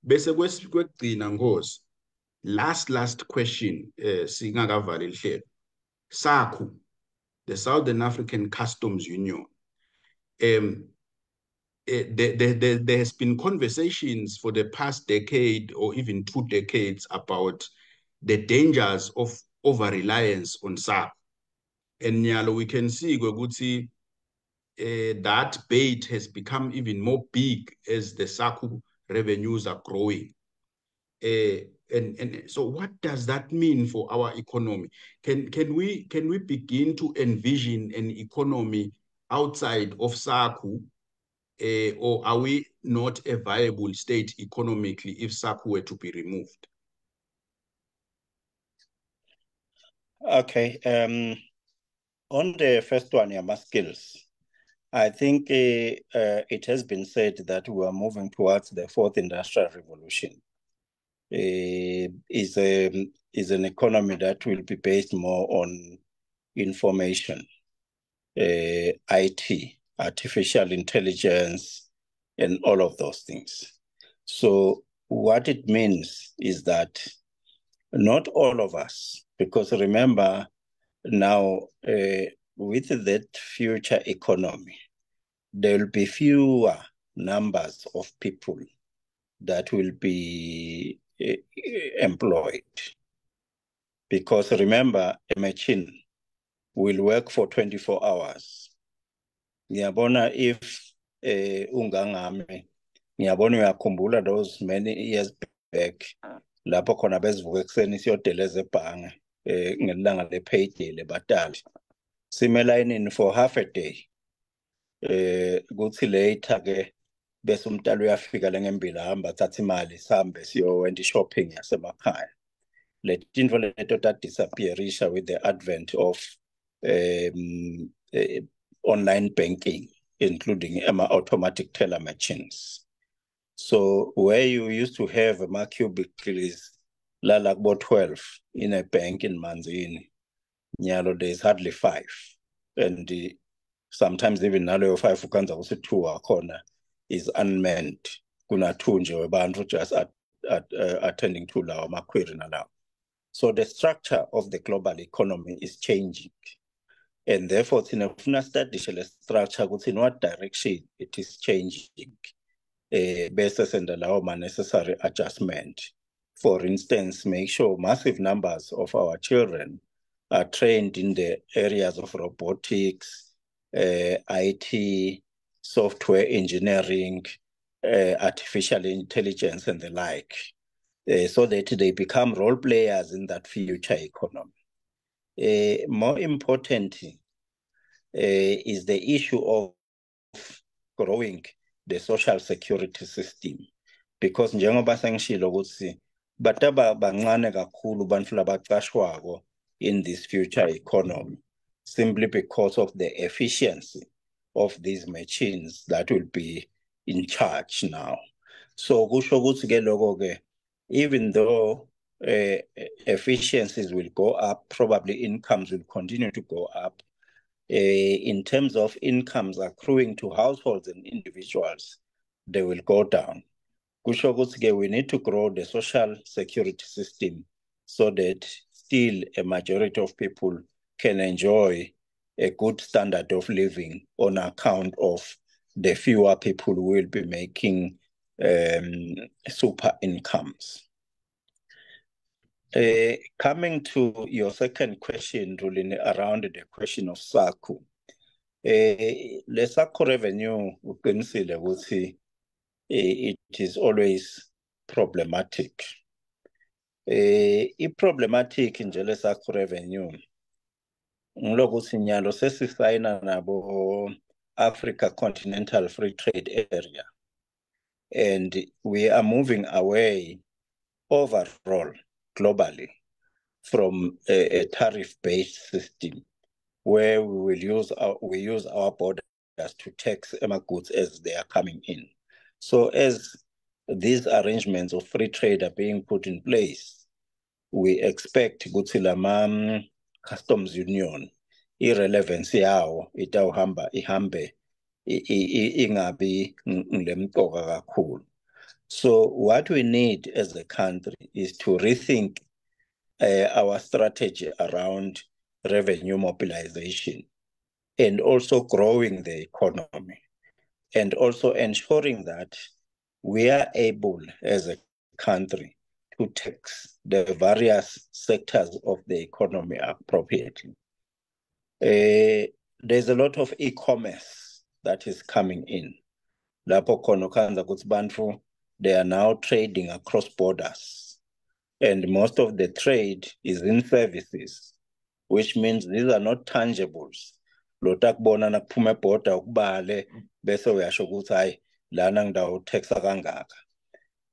Bese kwekugcina Nkosi, last question singakavali lihlelo. SACU, the Southern African Customs Union. There has been conversations for the past decade or even 2 decades about the dangers of over-reliance on SACU. And nyalo we can see ukuthi that bait has become even more big as the SACU revenues are growing. And so what does that mean for our economy? Can we begin to envision an economy outside of SACU, or are we not a viable state economically if SACU were to be removed? Okay. On the first one, Yama skills, I think it has been said that we are moving towards the fourth industrial revolution. Is an economy that will be based more on information, IT, artificial intelligence, and all of those things. So what it means is that not all of us, because remember now, with that future economy, there will be fewer numbers of people that will be employed. Because remember, a machine will work for 24 hours. Ngiyabona if ungangami, ngiyabona uyakhumbula those many years back, lapho khona bezivuka ekuseni siyodeleza ebhange ngelanga le-payday lebhatali. Sime elayinini for half a day. Kuthi later-ke bese umntala uyafika le ngembili ahamba athatha imali sihambe siyowenta i-shopping yasemakhaya. Le tinto leto ta-disappearisha with the advent of online banking, including automatic teller machines. So where you used to have a cubicles, like about 12 in a bank in Manzini, nyalo there's hardly 5. And sometimes even nalo 5 ukanza also 2 corner is unmanned. Kuna 2 nje webantu just attending to lawo maquery nalawo. So the structure of the global economy is changing. And therefore, sinafuna study the structure, in what direction it is changing, basis and allow necessary adjustment. For instance, make sure massive numbers of our children are trained in the areas of robotics, IT, software engineering, artificial intelligence, and the like, so that they become role players in that future economy. More importantly, is the issue of growing the social security system, because njengoba sengishilo ukuthi bataba bancane kakhulu bantu labaqashwako in this future economy, simply because of the efficiency of these machines that will be in charge now. So kusho ukuthi ke lokho ke, even though efficiencies will go up, probably incomes will continue to go up. In terms of incomes accruing to households and individuals, they will go down. Kusho ukuthi ke we need to grow the social security system so that still a majority of people can enjoy a good standard of living on account of the fewer people who will be making super incomes. Coming to your second question, Rulini, around the question of SACU. The SACU revenue, we can see that it is always problematic. Problematic in the SACU revenue. Ngokuthi nyalo sesisayina nabo Africa Continental Free Trade Area, and we are moving away overall globally from a tariff-based system where we use our borders to tax goods as they are coming in. So as these arrangements of free trade are being put in place, we expect ukuthi customs union irrelevance yawo ihambe ingabi ngemqoka kakhulu. So what we need as a country is to rethink our strategy around revenue mobilization and also growing the economy, and also ensuring that we are able as a country to tax the various sectors of the economy appropriately. There's a lot of e-commerce that is coming in. Lapho khona ukhanza ukuthi bantu, they are now trading across borders. and most of the trade is in services, which means these are not tangibles. Lotakbona nakuphume ebhoda ukubale bese uyasho ukuthi hayi lana ngidawutaxa kangaka.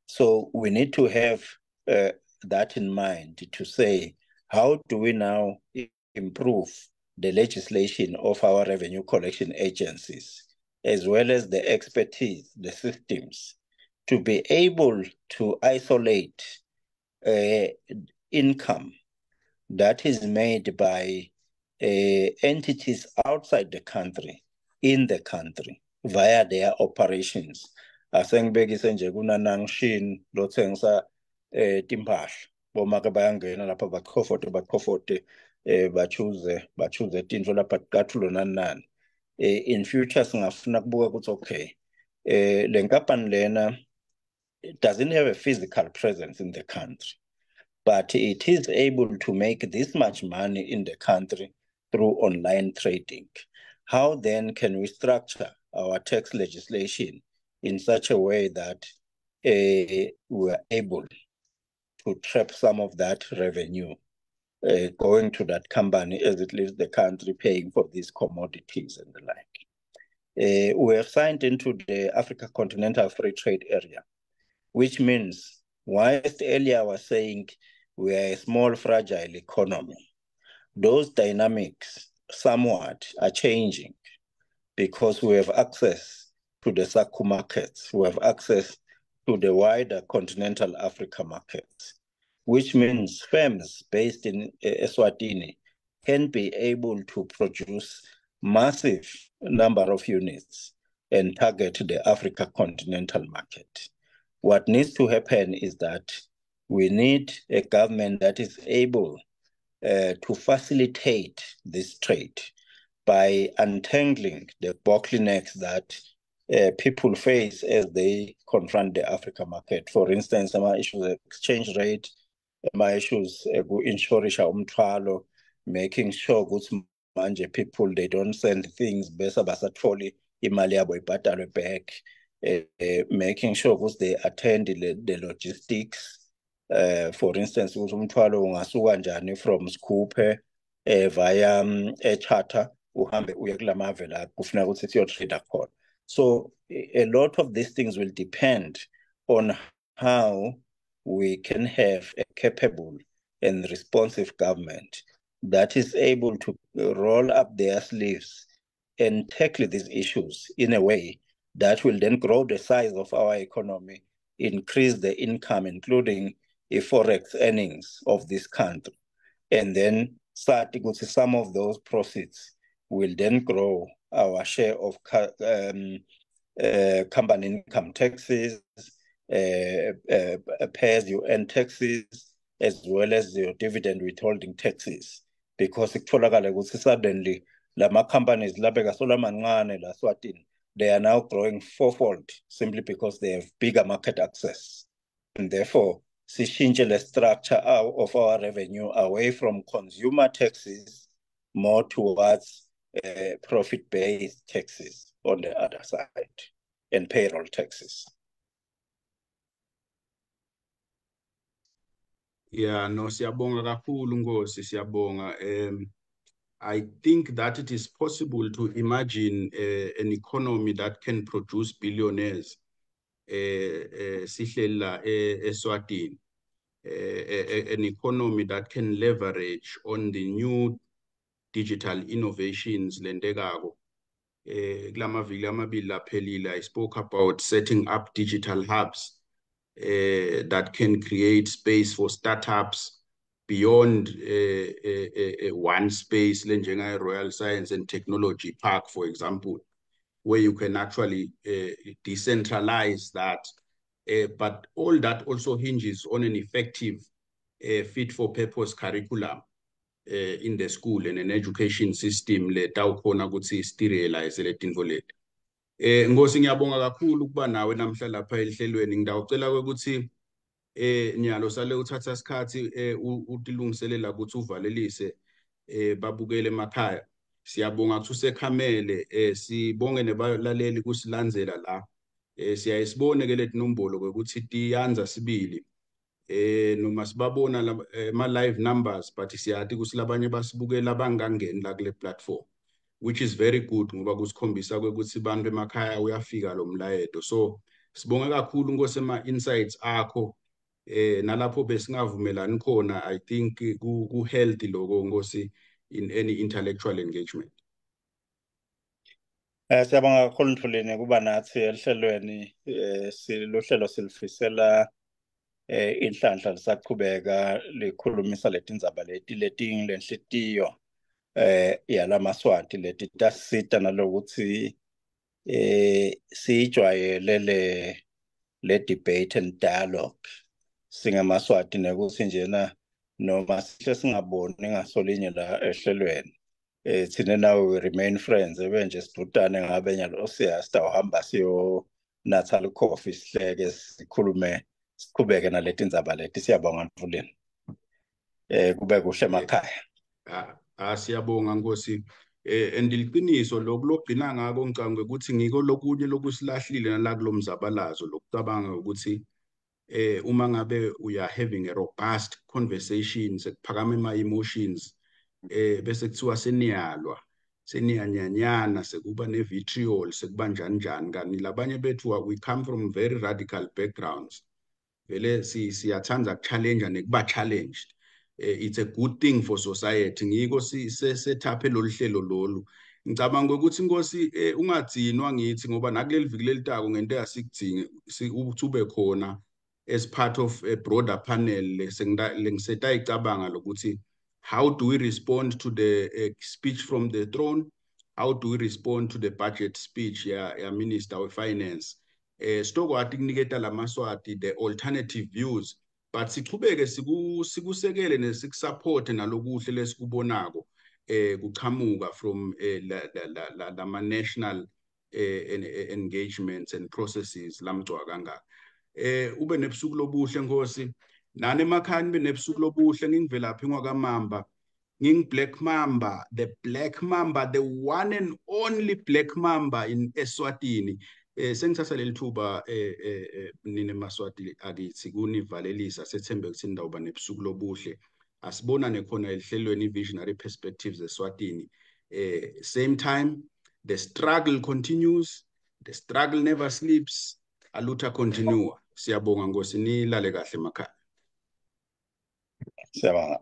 So we need to have that in mind to say, how do we now improve the legislation of our revenue collection agencies, as well as the expertise, the systems, to be able to isolate income that is made by entities outside the country, in the country, via their operations. Asengibekise nje kunanangshin lothengisa timpahla bomake bayangena lapha bachofote bachuze tinto lapha qathulo nani. In future singafuna kubuka ukuthi okay le nkampani lena doesn't have a physical presence in the country, but it is able to make this much money in the country through online trading. How then can we structure our tax legislation in such a way that we are able to trap some of that revenue going to that company as it leaves the country, paying for these commodities and the like? We have signed into the Africa Continental Free Trade Area, which means, whilst earlier I was saying we are a small, fragile economy, those dynamics somewhat are changing because we have access to the SACU markets, we have access to the wider continental Africa markets, which means firms based in Eswatini can be able to produce massive number of units and target the Africa continental market. What needs to happen is that we need a government that is able to facilitate this trade by untangling the bottlenecks that people face as they confront the Africa market. For instance, some issues of exchange rate, some issues insurisha umthwalo, making sure ukuthi manje people they don't send things bese basatholi imali yabo ibhadalwe back, making sure ukuthi they attend the logistics. For instance, ukuthi umthwalo ungasuka njani from Skopje via charter uhambe uye kulamave la kufuneka ukuthi siyotrade khona. So a lot of these things will depend on how we can have a capable and responsive government that is able to roll up their sleeves and tackle these issues in a way that will then grow the size of our economy, increase the income, including forex earnings of this country, and then start to go to some of those proceeds will then grow our share of company income taxes, pay-as-you-earn taxes, as well as your dividend withholding taxes. Because suddenly, lama companies they are now growing fourfold simply because they have bigger market access. And therefore, the structure of our revenue away from consumer taxes more towards profit-based taxes on the other side and payroll taxes. Yeah, no, siyabonga kakhulu Nkosi, siyabonga. I think that it is possible to imagine an economy that can produce billionaires. Sihlela Eswatini, an economy that can leverage on the new digital innovations lendekako. Kulamavili amabili laphelile, I spoke about setting up digital hubs that can create space for startups beyond one space, lenjenga Royal Science and Technology Park, for example, where you can actually decentralize that. But all that also hinges on an effective fit-for-purpose curriculum in the school and an education system letawukhona ukuthi sterilize letinto leti. Nkosi, ngiyabonga kakhulu ukuba nawe namhla lapha ehlelweni. Ngidawucela ukuthi nyalo sale uthatha isikhathi utilungiselela ukuthi uvalelise babukele emakhaya. Siyabonga ukuthi usekhamele, sibonge nebalaleli kusilandzela la. Siyayisibone ke leti nombolo ukuthi tiyanza sibili noma sibabona ma live numbers but siyathi kusilabanye basibukela bangangeni la kule platform, which is very good ngoba kusikhombisa ukuthi bantu emakhaya uyafika lo mlayeto. So sibonge kakhulu Nkosi insights akho nalapho besingavumelani khona. I think ku healthy lokho Nkosi in any intellectual engagement. Siyabonga kakhulu Mthuleni kuba nathi ehlelweni. Siluhlelo silifisela inhlanhla lisaqhubeka likhulumisa letindzaba letinhlitiyo yalamaswati leti tasita nalokuthi siyijwayele le debate and dialogue singamaswati, nekuthi njena noma sihle singaboni ngasolinye la ehlelweni thina nawe we remain friends, nje sidudane ngabe nyalo siyahamba siyonatha coffee sihleke sikhulume siqhubeke naleti ndzaba leti. Siyabonga Mthuleni, kube kuhle emakhaya. Siyabonga Nkosi. Andiliqiniso lokugcina ngako ngicanga ukuthi ngiko lokunye lokusilahlile nala kulomzabalazo lokucabanga ukuthi uma ngabe we are having a robust conversation sekuphakama ama-emotions bese kuthiwa seniyanyanyana sekuba ne-vitriol sekuba njani. Kanti labanye bethu we come from very radical backgrounds, vele siyathanda ku-challenge nekuba challenged. It's a good thing for society. Ngiko sethaphe lolu hlelo lolu. Ngicabanga ukuthi Nkosi ungadzinwa ngithi ngoba nakuleli viki lelitako ngento yasikudzinge ukuthi ube khona as part of a broader panel lengiseta icabanga lokuthi how do we respond to the speech from the throne, how do we respond to the budget speech ya Minister of Finance, sitokwati kuniketa lamaswati the alternative views, but sichubeke sikusekele nesikusupport nalokuhle lesikubonako kuchamuka from lama national engagements and processes lamgcwa kangaka. Ube nebusuku lobuhle Nkosi, nane emakhaya benebusuku lobuhle. Ngingivelaphi ngwakamamba, Black Mamba, the Black Mamba, the one and only Black Mamba in Eswatini. Sengithatha leli thuba nine maswati akithi kunivalelisa, sethembe ukuthi ndawuba nebusuku lobuhle. Asibonane khona ehlelweni Visionary Perspectives eSwatini. Same time, the struggle continues, the struggle never sleeps, aluta continua. Siyabonga Nkosi, nilale kahle emakhaya. Siyabonga.